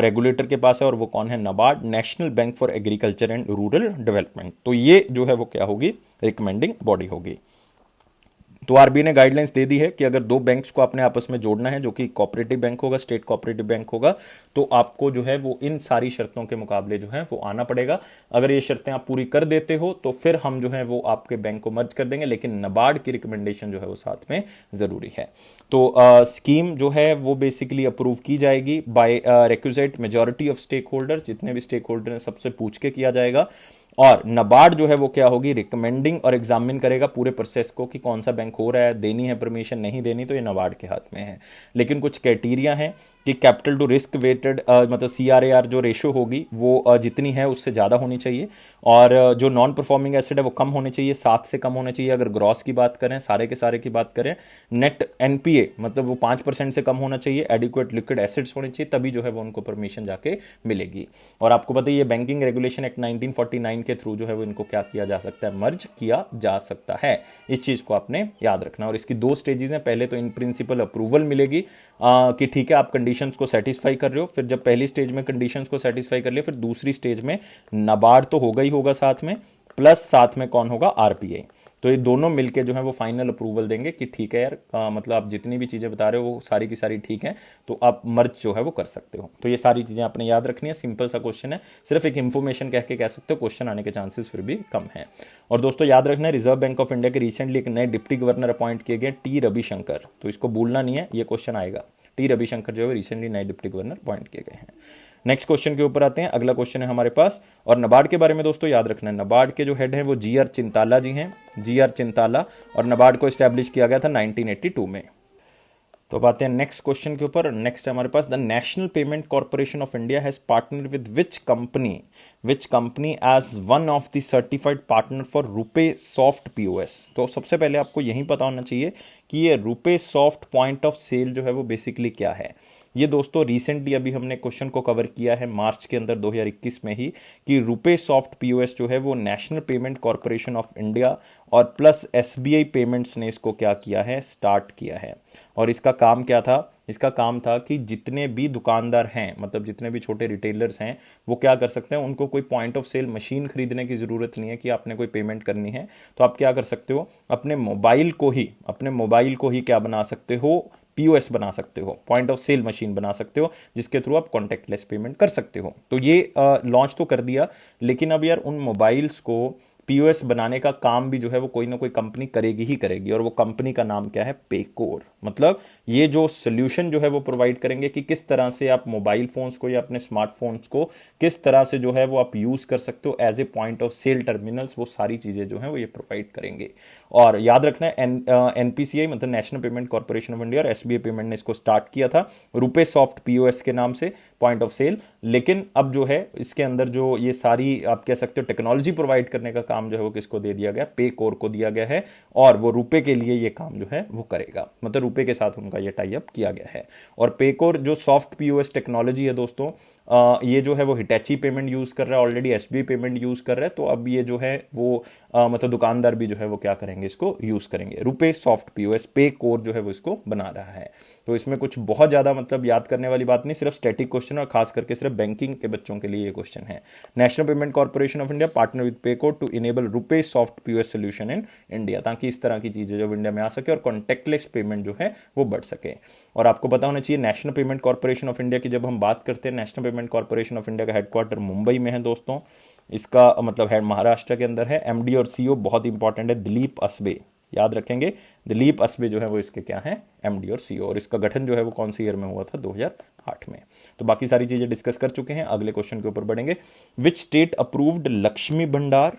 रेगुलेटर के पास है, और वो कौन है? NABARD, national bank for agriculture and rural development. तो ये जो है वो क्या होगी? रिकमेंडिंग बॉडी होगी। तो आरबीआई ने गाइडलाइंस दे दी है कि अगर दो बैंक्स को अपने आपस में जोड़ना है, जो कि कोऑपरेटिव बैंक होगा, स्टेट कोऑपरेटिव बैंक होगा, तो आपको जो है वो इन सारी शर्तों के मुकाबले जो है वो आना पड़ेगा। अगर ये शर्तें आप पूरी कर देते हो तो फिर हम जो है वो आपके बैंक को मर्ज कर देंगे, लेकिन नाबार्ड की रिकमेंडेशन जो है वो साथ में जरूरी है। तो स्कीम जो है वो बेसिकली अप्रूव की जाएगी by requisite majority of stake holder. जितने भी स्टेक होल्डर हैं सबसे पूछ के किया जाएगा। और नाबार्ड जो है वो क्या होगी? रिकमेंडिंग और एग्जामिन करेगा पूरे प्रोसेस को कि कौन सा बैंक हो रहा है, देनी है परमिशन, नहीं देनी, तो ये नाबार्ड के हाथ में है। लेकिन कुछ क्राइटेरिया हैं कि कैपिटल टू रिस्क वेटेड मतलब CRAR जो रेशो होगी वो जितनी है उससे ज़्यादा होनी चाहिए। और जो नॉन परफॉर्मिंग एसेट है वो कम होने चाहिए, 7 से कम होने चाहिए। अगर ग्रॉस की बात करें, सारे के सारे की बात करें, नेट NPA मतलब वो 5% से कम होना चाहिए। एडिक्वेट लिक्विड एसेट्स होने चाहिए, तभी जो है वो उनको परमिशन जाके मिलेगी। और आपको पता है ये बैंकिंग रेगुलेशन एक्ट 1949 के थ्रू जो है वो इनको क्या किया जा सकता है? मर्ज किया जा सकता है। इस चीज को आपने याद रखना। और इसकी 2 स्टेजेस हैं। पहले तो इन प्रिंसिपल अप्रूवल मिलेगी कि ठीक है आप कंडीशंस को सेटिस्फाई कर रहे हो। फिर जब पहली स्टेज में कंडीशंस को सेटिस्फाई कर लिया, फिर दूसरी स्टेज में नाबार्ड तो होगा ही होगा साथ में, प्लस साथ में कौन होगा? RBI। तो ये दोनों मिलके जो है वो फाइनल अप्रूवल देंगे कि ठीक है यार मतलब आप जितनी भी चीजें बता रहे हो वो सारी की सारी ठीक है, तो आप मर्ज जो है वो कर सकते हो। तो ये सारी चीजें आपने याद रखनी है। सिंपल सा क्वेश्चन है, सिर्फ एक इंफॉर्मेशन कह के कह सकते हो, क्वेश्चन आने के चांसेस फिर भी कम है। और दोस्तों याद रखना है, रिजर्व बैंक ऑफ इंडिया के रिसेंटली एक नए डिप्टी गवर्नर अपॉइंट किए गए, T रविशंकर। तो इसको भूलना नहीं है, ये क्वेश्चन आएगा। T रविशंकर जो है रिसेंटली नए डिप्टी गवर्नर अपॉइंट किए गए हैं। नेक्स्ट क्वेश्चन के ऊपर आते हैं। अगला क्वेश्चन है हमारे पास, और नाबार्ड के बारे में दोस्तों याद रखना है, नाबार्ड के जो हेड है वो GR चिंताला जी हैं, GR चिंताला। और नाबार्ड को एस्टैब्लिश किया गया था 1982 में। तो अब आते हैं नेक्स्ट क्वेश्चन के ऊपर। नेक्स्ट है हमारे पास, the national payment corporation of India has partner with which company as one of the certified partner for RuPay soft POS। तो सबसे पहले आपको यही पता होना चाहिए कि ये RuPay soft point of sale जो है वो बेसिकली क्या है। ये दोस्तों रिसेंटली अभी हमने क्वेश्चन को कवर किया है मार्च के अंदर 2021 में ही, कि रुपे सॉफ्ट POS जो है वो national payment corporation of India और प्लस SBI पेमेंट्स ने इसको क्या किया है? स्टार्ट किया है। और इसका काम क्या था? इसका काम था कि जितने भी दुकानदार हैं, मतलब जितने भी छोटे रिटेलर्स हैं, वो क्या कर सकते हैं, उनको कोई पॉइंट ऑफ सेल मशीन खरीदने की जरूरत नहीं है कि आपने कोई पेमेंट करनी है। तो आप क्या कर सकते हो, अपने मोबाइल को ही क्या बना सकते हो? POS बना सकते हो, पॉइंट ऑफ सेल मशीन बना सकते हो, जिसके थ्रू आप कॉन्टेक्टलेस पेमेंट कर सकते हो। तो ये लॉन्च तो कर दिया, लेकिन अब यार उन मोबाइल्स को POS बनाने का काम भी जो है वो कोई ना कोई कंपनी करेगी ही करेगी। और वो कंपनी का नाम क्या है? पेकोर। मतलब ये जो सोल्यूशन जो है वो प्रोवाइड करेंगे कि किस तरह से आप मोबाइल फोन्स को या अपने स्मार्टफोन्स को किस तरह से जो है वो आप यूज कर सकते हो as a point of sale terminals, वो सारी चीजें जो है वो ये प्रोवाइड करेंगे। और याद रखना है NPCI मतलब national payment corporation of India और SBI पेमेंट ने इसको स्टार्ट किया था रुपे सॉफ्ट POS के नाम से, पॉइंट ऑफ सेल। लेकिन अब जो है इसके अंदर जो ये सारी आप कह सकते हो टेक्नोलॉजी प्रोवाइड करने का काम जो है वो किसको दे दिया गया, पे कोर को दिया गया है, और वो रुपए के लिए ये काम जो है वो करेगा, मतलब रुपए के साथ उनका ये टाई अप किया गया है। और पे कोर जो सॉफ्ट पीओएस टेक्नोलॉजी है दोस्तों, ये जो है वो हिटैची पेमेंट यूज कर रहा है ऑलरेडी, एसबीआई पेमेंट यूज कर रहा है, तो अब ये जो है वो मतलब दुकानदार भी जो है वो क्या करेंगे, इसको यूज करेंगे। रुपए सॉफ्ट पीओएस पे कोर जो है वो इसको बना रहा है। तो इसमें कुछ बहुत ज्यादा मतलब याद करने वाली बात नहीं, सिर्फ स्टैटिक क्वेश्चन और खास करके सिर्फ बैंकिंग के बच्चों के लिए ये क्वेश्चन है। National payment corporation of India partner with पे कोर टू इनेबल रुपए soft POS solution in India, ताकि इस तरह की चीजें जो इंडिया में आ सके और कॉन्टेक्टलेस पेमेंट जो है वो बढ़ सके। और आपको पता होना चाहिए national payment corporation of India की जब हम बात करते हैं, national payment corporation of India का हेडक्वार्टर मुंबई में है दोस्तों, इसका मतलब है महाराष्ट्र के अंदर है। एमडी और सीईओ बहुत इंपॉर्टेंट है, दिलीप असबे, याद रखेंगे, दिलीप असबे जो है वो इसके क्या है, एमडी और सीईओ। और इसका गठन जो है वो कौन सी ईयर में हुआ था, 2008 में। तो बाकी सारी चीजें डिस्कस कर चुके हैं, अगले क्वेश्चन के ऊपर बढ़ेंगे। विच स्टेट अप्रूव्ड लक्ष्मी भंडार,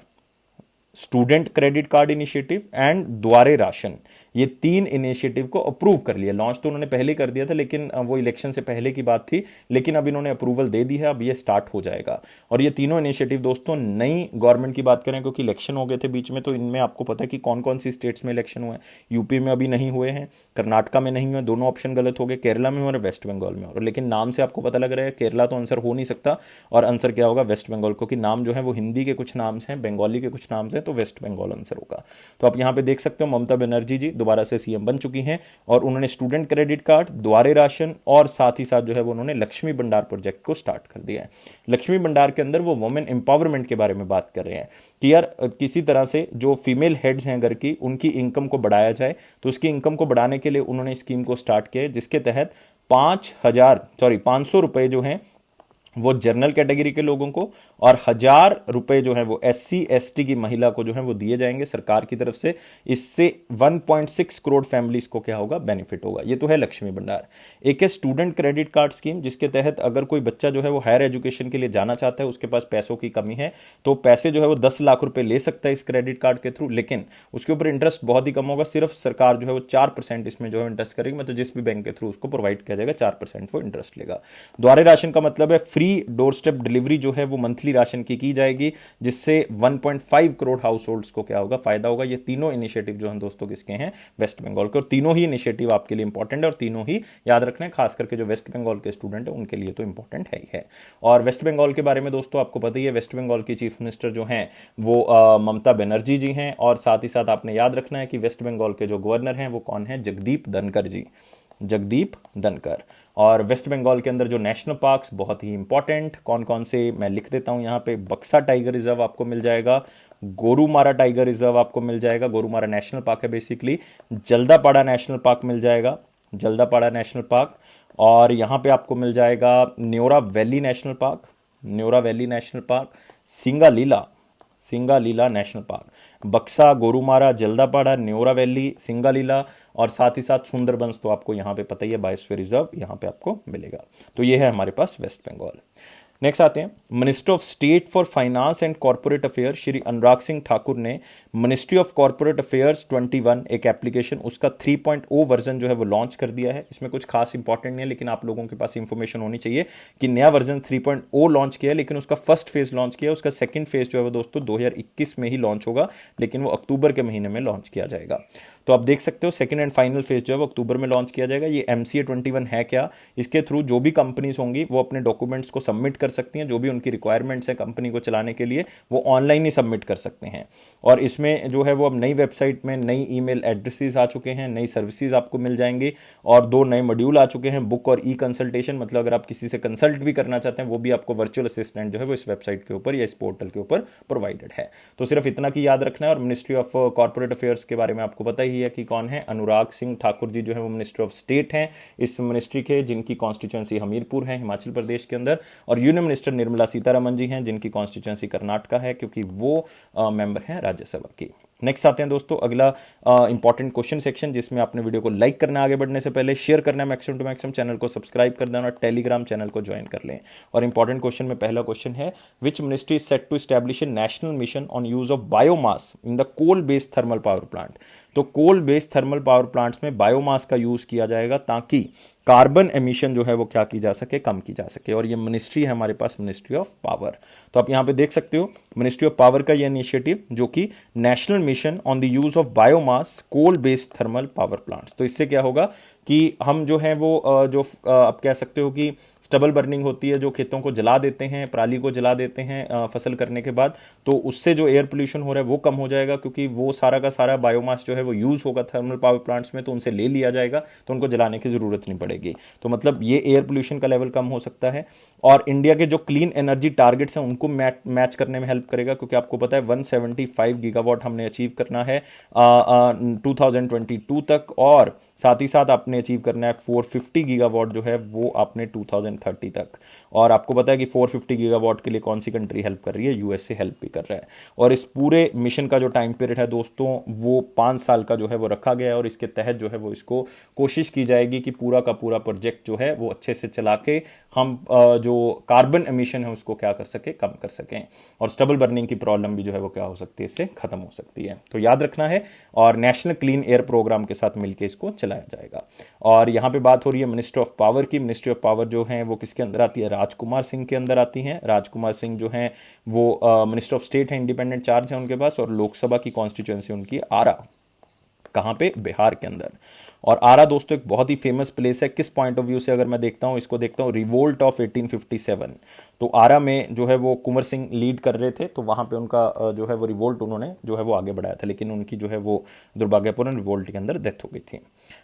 student credit card initiative and द्वारे राशन, ये 3 इनिशिएटिव को अप्रूव कर लिया। लॉन्च तो उन्होंने पहले कर दिया था, लेकिन वो इलेक्शन से पहले की बात थी, लेकिन अब इन्होंने अप्रूवल दे दी है, अब ये स्टार्ट हो जाएगा। और ये तीनों इनिशिएटिव दोस्तों नई गवर्नमेंट की बात करें, क्योंकि इलेक्शन हो गए थे बीच में, तो इनमें आपको पता है कि कौन कौन सी स्टेट्स में इलेक्शन हुए हैं। यूपी में अभी नहीं हुए हैं, कर्नाटका में नहीं हुए, दोनों ऑप्शन गलत हो गए, केरला में और वेस्ट बंगाल में। और लेकिन नाम से आपको पता लग रहा है केरला तो आंसर हो नहीं सकता, और आंसर क्या होगा, वेस्ट बंगाल, क्योंकि नाम जो है वो हिंदी के कुछ नाम हैं, बंगाली के कुछ नाम हैं, तो वेस्ट बंगाल आंसर होगा। तो आप यहां पे देख सकते हो ममता बनर्जी जी दोबारा से सीएम बन चुकी हैं, और उन्होंने स्टूडेंट क्रेडिट कार्ड, द्वारे राशन और साथ ही साथ जो है वो उन्होंने लक्ष्मी भंडार प्रोजेक्ट को स्टार्ट कर दिया है। लक्ष्मी भंडार के अंदर वो वुमेन एम्पावरमेंट के बारे में बात कर रहे हैं कि यार किसी तरह से जो फीमेल हेड्स हैं घर की, उनकी इनकम को बढ़ाया जाए। तो उसकी इनकम को बढ़ाने के लिए उन्होंने स्कीम को स्टार्ट किया है, जिसके तहत 500 रुपए जो हैं वो जनरल कैटेगरी के लोगों को, और 1000 रुपए जो है वो एससी एसटी की महिला को जो है वो दिए जाएंगे सरकार की तरफ से। इससे 1.6 करोड़ फैमिलीज को क्या होगा, बेनिफिट होगा। ये तो है लक्ष्मी भंडार। एक है स्टूडेंट क्रेडिट कार्ड स्कीम, जिसके तहत अगर कोई बच्चा जो है वो हायर एजुकेशन के लिए जाना चाहता है, उसके पास पैसों की कमी है, तो पैसे जो है वो 10 लाख रुपए ले सकता है इस क्रेडिट कार्ड के थ्रू, लेकिन उसके ऊपर इंटरेस्ट बहुत ही कम होगा। सिर्फ सरकार जो है वो 4% इसमें जो है इंटरेस्ट करेगी, मतलब जिस भी बैंक के थ्रू उसको प्रोवाइड किया जाएगा 4% वो इंटरेस्ट लेगा। द्वारे राशन का मतलब है फ्री डोर स्टेप डिलीवरी जो है वो मंथली राशन की जाएगी, जिससे 1.5 करोड़ हाउस होल्ड्स को क्या होगा, फायदा होगा। ये तीनों इनिशिएटिव जो हैं दोस्तों किसके हैं, वेस्ट बंगाल के, और तीनों ही इनिशिएटिव आपके लिए इंपॉर्टेंट है, और तीनों ही याद रखना है, खास करके जो वेस्ट बंगाल के स्टूडेंट है उनके लिए तो इंपॉर्टेंट है ही है। और वेस्ट बंगाल के बारे में दोस्तों आपको पता ही है, वेस्ट बंगाल की चीफ मिनिस्टर जो हैं वो ममता बनर्जी जी हैं, और साथ ही साथ आपने याद रखना है कि वेस्ट बंगाल के जो गवर्नर हैं वो कौन है, जगदीप धनखड़ जी, जगदीप धनखड़। और वेस्ट बंगाल के अंदर जो नेशनल पार्क्स बहुत ही इंपॉर्टेंट कौन कौन से मैं लिख देता हूं यहां पे, बक्सा टाइगर रिजर्व आपको मिल जाएगा, गोरुमारा टाइगर रिजर्व आपको मिल जाएगा, गोरुमारा नेशनल पार्क है बेसिकली, जल्दापाड़ा नेशनल पार्क मिल जाएगा, जल्दापाड़ा नेशनल पार्क, और यहां पे आपको मिल जाएगा Neora valley national park, Neora valley national park, Singalila national park. बक्सा, गोरुमारा, जल्दापाड़ा, न्योरा वैली, सिंगालीला, और साथ ही साथ सुंदरबंस तो आपको यहाँ पे पता ही है, बायोस्फीयर रिजर्व यहाँ पे आपको मिलेगा। तो ये है हमारे पास वेस्ट बंगाल। नेक्स्ट आते हैं, minister of state for finance and corporate affair Shri Anurag Singh Thakur ने मिनिस्ट्री ऑफ कॉर्पोरेट अफेयर्स 21 एक एप्लीकेशन, उसका 3.0 वर्जन जो है वो लॉन्च कर दिया है। इसमें कुछ खास इंपॉर्टेंट नहीं है, लेकिन आप लोगों के पास इंफॉर्मेशन होनी चाहिए कि नया वर्जन 3.0 लॉन्च किया है, लेकिन उसका फर्स्ट फेज लॉन्च किया है, उसका सेकंड फेज जो है वो दोस्तों 2021 में ही लॉन्च होगा, लेकिन वो अक्टूबर के महीने में लॉन्च किया जाएगा। तो आप देख सकते हो सेकंड एंड फाइनल फेज जो है वो अक्टूबर में लॉन्च किया जाएगा। ये MCA 21 है क्या, इसके थ्रू जो भी कंपनीज होंगी वो अपने डॉक्यूमेंट्स को सबमिट कर सकती हैं, जो भी उनकी रिक्वायरमेंट्स है कंपनी को चलाने के लिए वो ऑनलाइन ही सबमिट कर सकते हैं। और इसमें जो है वो अब नई वेबसाइट में नई ईमेल एड्रेसेस आ चुके हैं, नई सर्विसेज आपको मिल जाएंगी, और 2 नए मॉड्यूल आ चुके हैं, बुक और ई कंसल्टेशन, मतलब अगर आप किसी से कंसल्ट भी करना चाहते हैं वो भी आपको वर्चुअल असिस्टेंट जो है वो इस वेबसाइट के ऊपर या इस पोर्टल के ऊपर प्रोवाइडेड है। तो सिर्फ इतना की याद रखना है। और मिनिस्ट्री ऑफ कॉर्पोरेट अफेयर्स के बारे में आपको पता ही है कि कौन है, अनुराग सिंह ठाकुर जी जो है वो मिनिस्टर ऑफ स्टेट हैं इस मिनिस्ट्री के, जिनकी कॉन्स्टिट्यूएंसी हमीरपुर है हिमाचल प्रदेश के अंदर, और यूनियन मिनिस्टर निर्मला सीतारमन जी हैं जिनकी कॉन्स्टिट्यूएंसी कर्नाटका है, क्योंकि वो मेंबर हैं राज्यसभा की। नेक्स्ट आते हैं दोस्तों अगला इंपॉर्टेंट क्वेश्चन सेक्शन, जिसमें आपने वीडियो को लाइक करना है, आगे बढ़ने से पहले शेयर करना है मैक्सिमम टू मैक्सिमम, चैनल को सब्सक्राइब कर देना और टेलीग्राम चैनल को ज्वाइन कर लें। और इंपॉर्टेंट क्वेश्चन में पहला क्वेश्चन है, which ministry is set to establish a national mission on use of biomass in the coal based thermal power plant. तो coal based thermal power plants में biomass का यूज किया जाएगा ताकि कार्बन एमिशन जो है वो क्या की जा सके, कम की जा सके। और ये मिनिस्ट्री है हमारे पास, मिनिस्ट्री ऑफ पावर। तो आप यहाँ पे देख सकते हो मिनिस्ट्री ऑफ पावर का ये इनिशिएटिव, जो कि national mission on the use of biomass coal based thermal power plants. तो इससे क्या होगा कि हम जो है वो आप कह सकते हो कि स्टबल बर्निंग होती है, जो खेतों को जला देते हैं, पराली को जला देते हैं फसल करने के बाद, तो उससे जो एयर पोल्यूशन हो रहा है वो कम हो जाएगा, क्योंकि वो सारा का सारा बायोमास जो है वो यूज होगा थर्मल पावर प्लांट्स में, तो उनसे ले लिया जाएगा, तो उनको जलाने की जरूरत नहीं पड़ेगी। तो मतलब ये एयर पोल्यूशन का लेवल कम हो सकता है। और इंडिया के जो क्लीन एनर्जी टारगेट्स हैं उनको मैच करने में हेल्प करेगा, क्योंकि आपको पता है 175 गीगावाट हमने अचीव करना है 2022 तक, और साथ ही साथ आपने अचीव करना है 450 गीगावाट जो है वो आपने 2030 तक। और आपको पता है कि 450 गीगावाट के लिए कौन सी कंट्री हेल्प कर रही है, यूएसए हेल्प भी कर रहा है। और इस पूरे मिशन का जो टाइम पीरियड है दोस्तों वो 5 साल का जो है वो रखा गया है, और इसके तहत जो है वो इसको कोशिश की जाएगी कि पूरा का पूरा प्रोजेक्ट जो है वो अच्छे से चला के हम जो कार्बन एमिशन है उसको क्या कर सके, कम कर सकें, और स्टबल बर्निंग की प्रॉब्लम भी जो है वो क्या हो सकती है, इससे खत्म हो सकती है। तो याद रखना है, और नेशनल क्लीन एयर प्रोग्राम के साथ मिलकर इसको चलाया जाएगा। और यहां पे बात हो रही है मिनिस्ट्री ऑफ पावर की। मिनिस्ट्री ऑफ पावर जो है वो किसके अंदर आती है, राजकुमार सिंह के अंदर आती है। राजकुमार सिंह जो है वो मिनिस्टर ऑफ स्टेट है, इंडिपेंडेंट चार्ज है उनके पास, और लोकसभा की कॉन्स्टिट्यूएंसी उनकी आरा, कहां पे, बिहार के अंदर। और आरा दोस्तों एक बहुत ही फेमस प्लेस है। किस पॉइंट ऑफ व्यू से अगर मैं देखता हूं, इसको देखता हूं रिवोल्ट ऑफ 1857। तो आरा में जो है वो कुंवर सिंह लीड कर रहे थे, तो वहां पे उनका जो है वो रिवोल्ट उन्होंने जो है वो आगे बढ़ाया था, लेकिन उनकी जो है वो दुर्भाग्यपूर्ण रिवोल्ट के अंदर डेथ हो गई थी।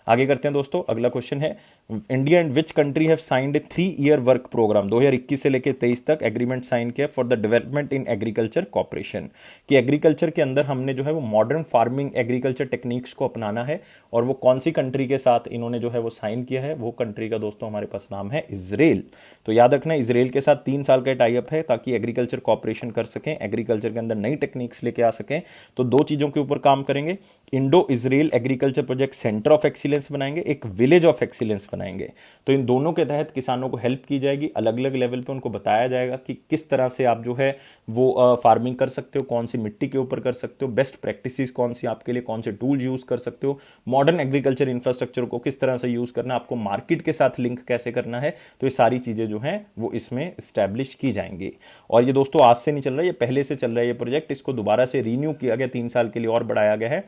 आगे करते हैं दोस्तों, अगला क्वेश्चन है, India and which country have signed a 3-year work programme. 2021 से लेकर 23 तक एग्रीमेंट साइन किया for the development in agriculture corporation, कि एग्रीकल्चर के अंदर हमने जो है वो मॉडर्न फार्मिंग एग्रीकल्चर टेक्निक्स को अपनाना है। और वो कौन सी कंट्री के साथ इन्होंने जो है वो साइन किया है, वो कंट्री का दोस्तों हमारे पास नाम है इजराइल। तो याद रखना, इजराइल के साथ 3 साल का टाई अप है, ताकि एग्रीकल्चर कॉर्पोरेशन कर सकें, एग्रीकल्चर के अंदर नई टेक्निक्स लेके आ सकें। तो 2 चीजों के ऊपर काम करेंगे, Indo Israel agriculture project centre of excellence बनाएंगे, एक विलेज ऑफ एक्सीलेंस बनाएंगे। तो इन दोनों के तहत किसानों को हेल्प की जाएगी, अलग अलग लेवल पे उनको बताया जाएगा कि किस तरह से आप जो है वो फार्मिंग कर सकते हो, कौन सी मिट्टी के ऊपर कर सकते हो, बेस्ट प्रैक्टिसेस कौन सी आपके लिए, कौन से टूल यूज कर सकते हो, मॉडर्न एग्रीकल्चर इंफ्रास्ट्रक्चर को किस तरह से यूज करना, आपको मार्केट के साथ लिंक कैसे करना है। तो ये सारी चीजें जो हैं वो इसमें स्टैब्लिश की जाएंगी। और ये दोस्तों आज से नहीं चल रहा है, ये पहले से चल रहा है ये प्रोजेक्ट, इसको दोबारा से रीन्यू किया गया 3 साल के लिए और बढ़ाया गया है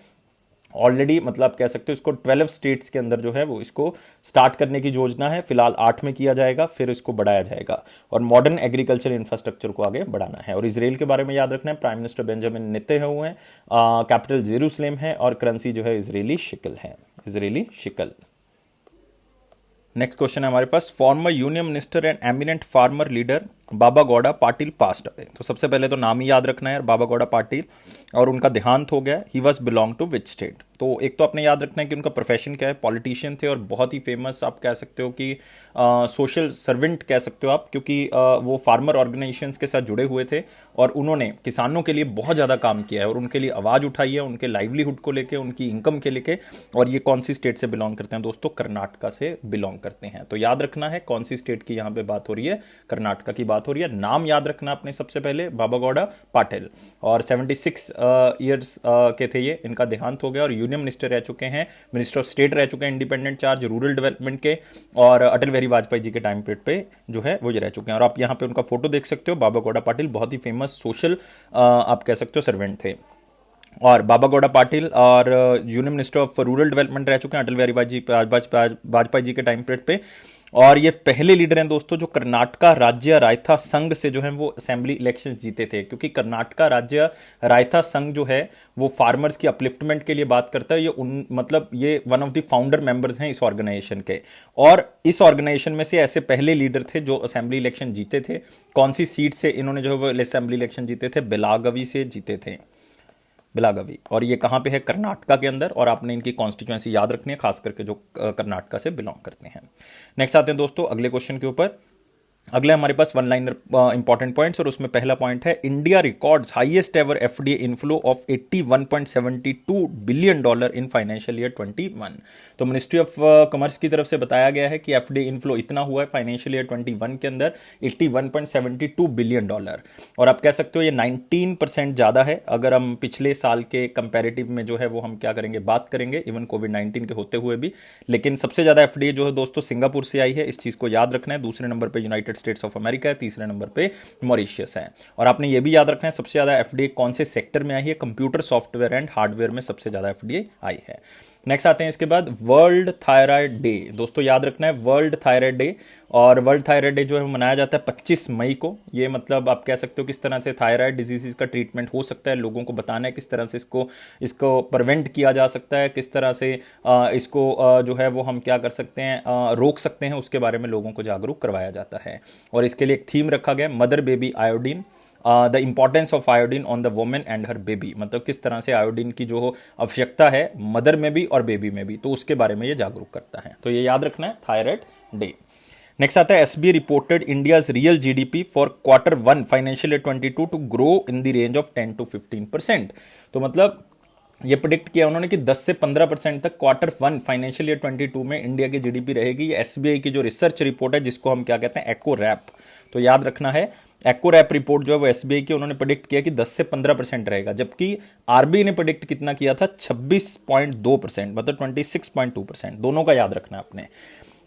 ऑलरेडी। मतलब आप कह सकते हो इसको 12 स्टेट्स के अंदर जो है वो इसको स्टार्ट करने की योजना है, फिलहाल 8 में किया जाएगा, फिर इसको बढ़ाया जाएगा, और मॉडर्न एग्रीकल्चर इंफ्रास्ट्रक्चर को आगे बढ़ाना है। और इजराइल के बारे में याद रखना है, प्राइम मिनिस्टर बेंजामिन नेतन्याहू हैं, कैपिटल जेरूसलेम है, और करेंसी जो है इजरायली शिकल है, इजरायली शिकल। नेक्स्ट क्वेश्चन है हमारे पास, former union minister and eminent farmer leader Baba Gowda Patil passed away. तो सबसे पहले तो नाम ही याद रखना है यार, बाबा गौड़ा पाटिल, और उनका देहांत हो गया। He was belong to which state. तो एक तो आपने याद रखना है कि उनका प्रोफेशन क्या है, पॉलिटिशियन थे, और बहुत ही फेमस आप कह सकते हो कि सोशल सर्वेंट कह सकते हो आप, क्योंकि वो फार्मर ऑर्गेनाइजेशंस के साथ जुड़े हुए थे, और उन्होंने किसानों के लिए बहुत ज़्यादा काम किया है, और उनके लिए आवाज़ उठाई है, उनके लाइवलीहुड को लेके, उनकी इनकम के लेके। और ये कौन सी स्टेट से बिलोंग करते हैं दोस्तों, कर्नाटका से बिलोंग करते हैं। तो याद रखना है कौन सी स्टेट की यहाँ पे बात हो रही है, कर्नाटका की बात हो रही है। नाम याद रखना अपने सबसे पहले, बाबा गौड़ा पाटिल, और 76 ईयर्स के थे ये, इनका देहांत हो गया। और यूनियन मिनिस्टर रह चुके हैं, मिनिस्टर ऑफ स्टेट रह चुके हैं, इंडिपेंडेंट चार्ज रूरल डेवलपमेंट के, और अटल बिहारी वाजपेयी जी के टाइम पीरियड पे जो है वो ये रह चुके हैं। और आप यहाँ पे उनका फोटो देख सकते हो, बाबा गौड़ा पाटिल बहुत ही फेमस सोशल आप कह सकते हो सर्वेंट थे। और बाबा गौड़ा पाटिल और union minister of rural development रह चुके हैं अटल बिहारी वाजपेयी जी के टाइम पीरियड पे। और ये पहले लीडर हैं दोस्तों जो कर्नाटका राज्य रायता संघ से जो है वो असेंबली इलेक्शंस जीते थे, क्योंकि कर्नाटका राज्य रायता संघ जो है वो फार्मर्स की अपलिफ्टमेंट के लिए बात करता है। ये मतलब ये one of the founder members हैं इस ऑर्गेनाइजेशन के, और इस ऑर्गेनाइजेशन में से ऐसे पहले लीडर थे जो असेंबली इलेक्शन जीते थे। कौन सी सीट से इन्होंने जो है वो असेंबली इलेक्शन जीते थे, बेलागवी से जीते थे, बेलागवी। और ये कहां पे है, कर्नाटका के अंदर। और आपने इनकी कॉन्स्टिट्यूएंसी याद रखनी है, खास करके जो कर्नाटका से बिलोंग करते हैं। नेक्स्ट आते हैं दोस्तों अगले क्वेश्चन के ऊपर, अगले हमारे पास वन लाइनर इंपॉर्टेंट पॉइंट्स, और उसमें पहला पॉइंट है India records highest ever FDA inflow of 81.72 billion dollar in financial year 21। तो मिनिस्ट्री ऑफ कॉमर्स की तरफ से बताया गया है कि एफडीए इनफ्लो इतना हुआ है फाइनेंशियल ईयर 21 के अंदर 81.72 बिलियन डॉलर, और आप कह सकते हो ये 19% ज्यादा है अगर हम पिछले साल के कंपैरेटिव में जो है वो हम क्या करेंगे, बात करेंगे, इवन कोविड-19 के होते हुए भी। लेकिन सबसे ज्यादा एफडीए जो है दोस्तों सिंगापुर से आई है, इस चीज को याद रखना है। दूसरे नंबर पे यूनाइटेड स्टेट्स ऑफ अमेरिका है, तीसरे नंबर पे मॉरिशियस है। और आपने ये भी याद रखना है सबसे ज्यादा एफडीए कौन से सेक्टर में आई है, कंप्यूटर सॉफ्टवेयर एंड हार्डवेयर में सबसे ज्यादा एफडीए आई है। नेक्स्ट आते हैं इसके बाद वर्ल्ड थायराइड डे। दोस्तों याद रखना है वर्ल्ड थायराइड डे, और वर्ल्ड थायराइड डे जो है मनाया जाता है 25 मई को। ये मतलब आप कह सकते हो किस तरह से थायराइड डिजीज का ट्रीटमेंट हो सकता है, लोगों को बताना है किस तरह से इसको प्रिवेंट किया जा सकता है, किस तरह से इसको जो है वो हम क्या कर सकते हैं, रोक सकते हैं, उसके बारे में लोगों को जागरूक करवाया जाता है। और इसके लिए एक थीम रखा गया mother baby iodine, the importance of iodine on the women and her baby, मतलब किस तरह से आयोडीन की जो आवश्यकता है मदर में भी और बेबी में भी, तो उसके बारे में ये जागरूक करता है। तो ये याद रखना है थायराइड डे। नेक्स्ट आता है SBI reported India's real GDP for Q1 financial year 22 to grow in the range of 10 to 15%। तो मतलब ये प्रिडिक्ट किया उन्होंने कि 10 से 15% तक Q1 फाइनेंशियल ईयर 22 में इंडिया की जीडीपी रहेगी। ये एसबीआई की जो रिसर्च रिपोर्ट है जिसको हम क्या कहते हैं, एको रैप। तो याद रखना है एको रैप रिपोर्ट जो है वो एसबीआई की, उन्होंने प्रिडिक्ट किया कि 10 से 15% रहेगा, जबकि आरबीआई ने प्रिडिक्ट कितना किया था, 26.2%, मतलब 26.2%। दोनों का याद रखना है आपने।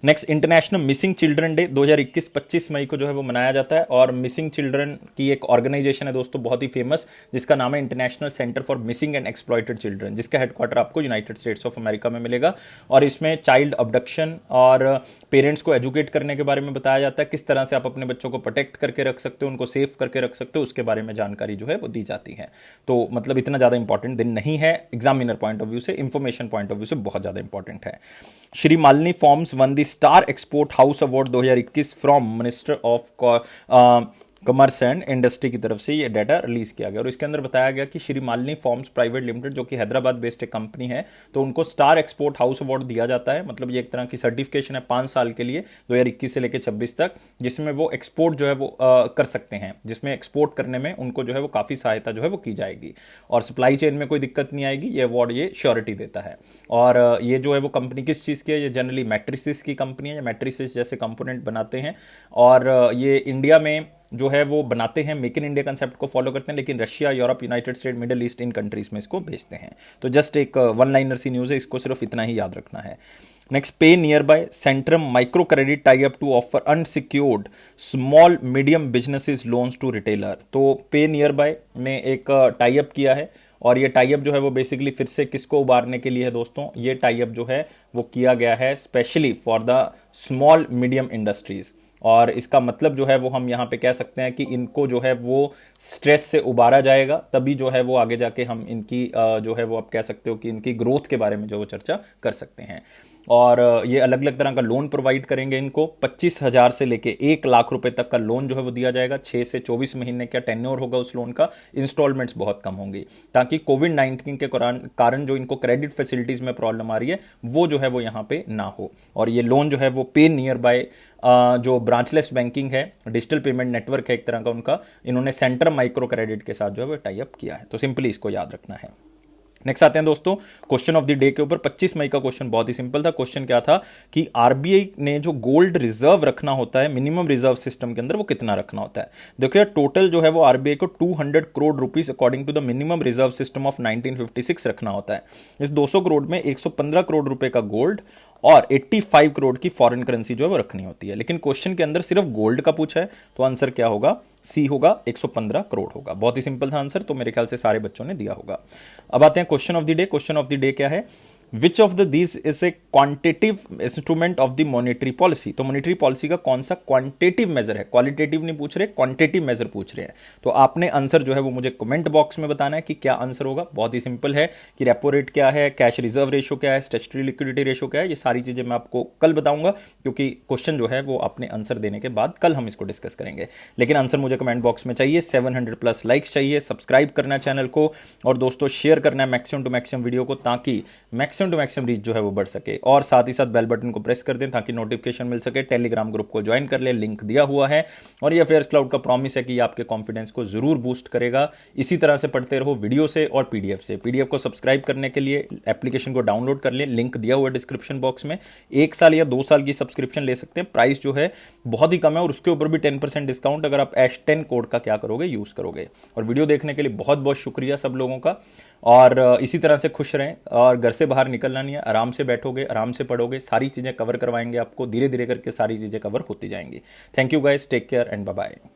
Next international missing children day 2021 25 मई को जो है वो मनाया जाता है। और मिसिंग चिल्ड्रन की एक ऑर्गेनाइजेशन है दोस्तों बहुत ही फेमस, जिसका नाम है international centre for missing and exploited children, जिसका हेडक्वार्टर आपको यूनाइटेड स्टेट्स ऑफ अमेरिका में मिलेगा। और इसमें चाइल्ड अबडक्शन और पेरेंट्स को एजुकेट करने के बारे में बताया जाता है, किस तरह से आप अपने बच्चों को प्रोटेक्ट करके रख सकते हो, उनको सेफ करके रख सकते हो, उसके बारे में जानकारी जो है वो दी जाती है। तो मतलब इतना ज्यादा इंपॉर्टेंट दिन नहीं है एग्जामिनर पॉइंट ऑफ व्यू से, इंफॉर्मेशन पॉइंट ऑफ व्यू से बहुत ज्यादा इंपॉर्टेंट है। Shri Malini forms one the star export house award 2021 from minister of commerce and industry की तरफ से ये डाटा रिलीज किया गया। और इसके अंदर बताया गया कि Shri Malini forms private limited जो कि हैदराबाद बेस्ड एक कंपनी है, तो उनको स्टार एक्सपोर्ट हाउस अवार्ड दिया जाता है। मतलब ये एक तरह की सर्टिफिकेशन है 5 साल के लिए 2021 से लेकर 26 तक, जिसमें वो एक्सपोर्ट जो है वो कर सकते हैं, जिसमें एक्सपोर्ट करने में उनको जो है वो काफी सहायता जो है वो की जाएगी और सप्लाई चेन में कोई दिक्कत नहीं आएगी। ये अवार्ड ये श्योरिटी देता है। और ये जो है वो कंपनी किस चीज की है, ये जनरली मैट्रिसेस की कंपनी है, मैट्रिसेस जैसे कंपोनेंट बनाते हैं। और ये इंडिया में जो है वो बनाते हैं, मेक इन इंडिया कंसेप्ट को फॉलो करते हैं, लेकिन Russia, Europe, United State, Middle East, इन कंट्रीज में इसको भेजते हैं। तो जस्ट एक वन लाइनर सी न्यूज है, इसको सिर्फ इतना ही याद रखना है। Next, PayNearby Centrum micro credit tie up to offer unsecured small medium businesses loans to retailer. तो पे नियर बाय ने एक टाई अप किया है, और ये टाई अप जो है वो बेसिकली फिर से किसको उबारने के लिए है दोस्तों, ये टाई अप जो है वो किया गया है specially for the small medium industries. और इसका मतलब जो है वो हम यहाँ पे कह सकते हैं कि इनको जो है वो स्ट्रेस से उबारा जाएगा, तभी जो है वो आगे जाके हम इनकी जो है वो आप कह सकते हो कि इनकी ग्रोथ के बारे में जो वो चर्चा कर सकते हैं। और ये अलग अलग तरह का लोन प्रोवाइड करेंगे इनको, 25,000 से लेके 1 लाख रुपए तक का लोन जो है वो दिया जाएगा। 6 से 24 महीने का टेन्योर होगा उस लोन का, इंस्टॉलमेंट्स बहुत कम होंगी, ताकि कोविड-19 के कारण जो इनको क्रेडिट फैसिलिटीज में प्रॉब्लम आ रही है वो जो है वो यहाँ पे ना हो। और ये लोन जो है वो पे नियर बाय जो ब्रांचलेस बैंकिंग है, डिजिटल पेमेंट नेटवर्क है एक तरह का उनका, इन्होंने सेंटर माइक्रो क्रेडिट के साथ जो है वो टाई अप किया है। तो सिंपली इसको याद रखना है। नेक्स्ट आते हैं दोस्तों क्वेश्चन ऑफ द डे के ऊपर। 25 मई का क्वेश्चन बहुत ही सिंपल था। क्वेश्चन क्या था कि आरबीआई ने जो गोल्ड रिजर्व रखना होता है मिनिमम रिजर्व सिस्टम के अंदर, वो कितना रखना होता है। देखिए टोटल जो है वो आरबीआई को 200 crore rupees according to the minimum reserve system of 1956 रखना होता है। इस 200 करोड़ में 115 करोड़ रुपए का गोल्ड और 85 करोड़ की फॉरेन करेंसी जो है वो रखनी होती है। लेकिन क्वेश्चन के अंदर सिर्फ गोल्ड का पूछा है, तो आंसर क्या होगा, सी होगा, 115 करोड़ होगा। बहुत ही सिंपल था आंसर, तो मेरे ख्याल से सारे बच्चों ने दिया होगा। अब आते हैं question of the day. Question of the day क्या है, which of the this is a quantitative instrument of the monetary policy. तो मॉनेटरी पॉलिसी का कौन सा क्वांटिटेटिव मेजर है, क्वालिटेटिव नहीं पूछ रहे, क्वांटिटेटिव मेजर पूछ रहे हैं। तो आपने आंसर जो है वो मुझे कमेंट बॉक्स में बताना है कि क्या आंसर होगा। बहुत ही सिंपल है कि रेपो रेट क्या है, कैश रिजर्व रेशो क्या है, स्टैट्यूटरी लिक्विडिटी रेशो क्या है, ये सारी चीजें मैं आपको कल बताऊंगा, क्योंकि क्वेश्चन जो है वो आपने आंसर देने के बाद कल हम इसको डिस्कस करेंगे। लेकिन आंसर मुझे कमेंट बॉक्स में चाहिए, 700+ लाइक्स चाहिए, सब्सक्राइब करना चैनल को, और दोस्तों शेयर करना है मैक्सिमम टू मैक्सिमम वीडियो को, ताकि maximum maximum to maximum reach जो है वो बढ़ सके। और साथ ही साथ बेल बटन को प्रेस कर दें ताकि नोटिफिकेशन मिल सके। टेलीग्राम ग्रुप को ज्वाइन कर ले, लिंक दिया हुआ है। और ये अफेयर्स क्लाउड का प्रॉमिस है कि आपके कॉन्फिडेंस को जरूर बूस्ट करेगा। इसी तरह से पढ़ते रहो वीडियो से और पीडीएफ से। पीडीएफ को सब्सक्राइब करने के लिए एप्लीकेशन को डाउनलोड कर लें, लिंक दिया हुआ है डिस्क्रिप्शन बॉक्स में। 1 साल या 2 साल की सब्सक्रिप्शन ले सकते हैं, प्राइस जो है बहुत ही कम है और उसके ऊपर भी 10% डिस्काउंट अगर आप H10 कोड का क्या करोगे, यूज करोगे। और वीडियो देखने के लिए बहुत बहुत शुक्रिया सब लोगों का। और इसी तरह से खुश रहें और घर से बाहर निकलना नहीं है, आराम से बैठोगे, आराम से पढ़ोगे, सारी चीजें कवर करवाएंगे आपको, धीरे धीरे करके सारी चीजें कवर होती जाएंगी। Thank you guys, take care and bye bye.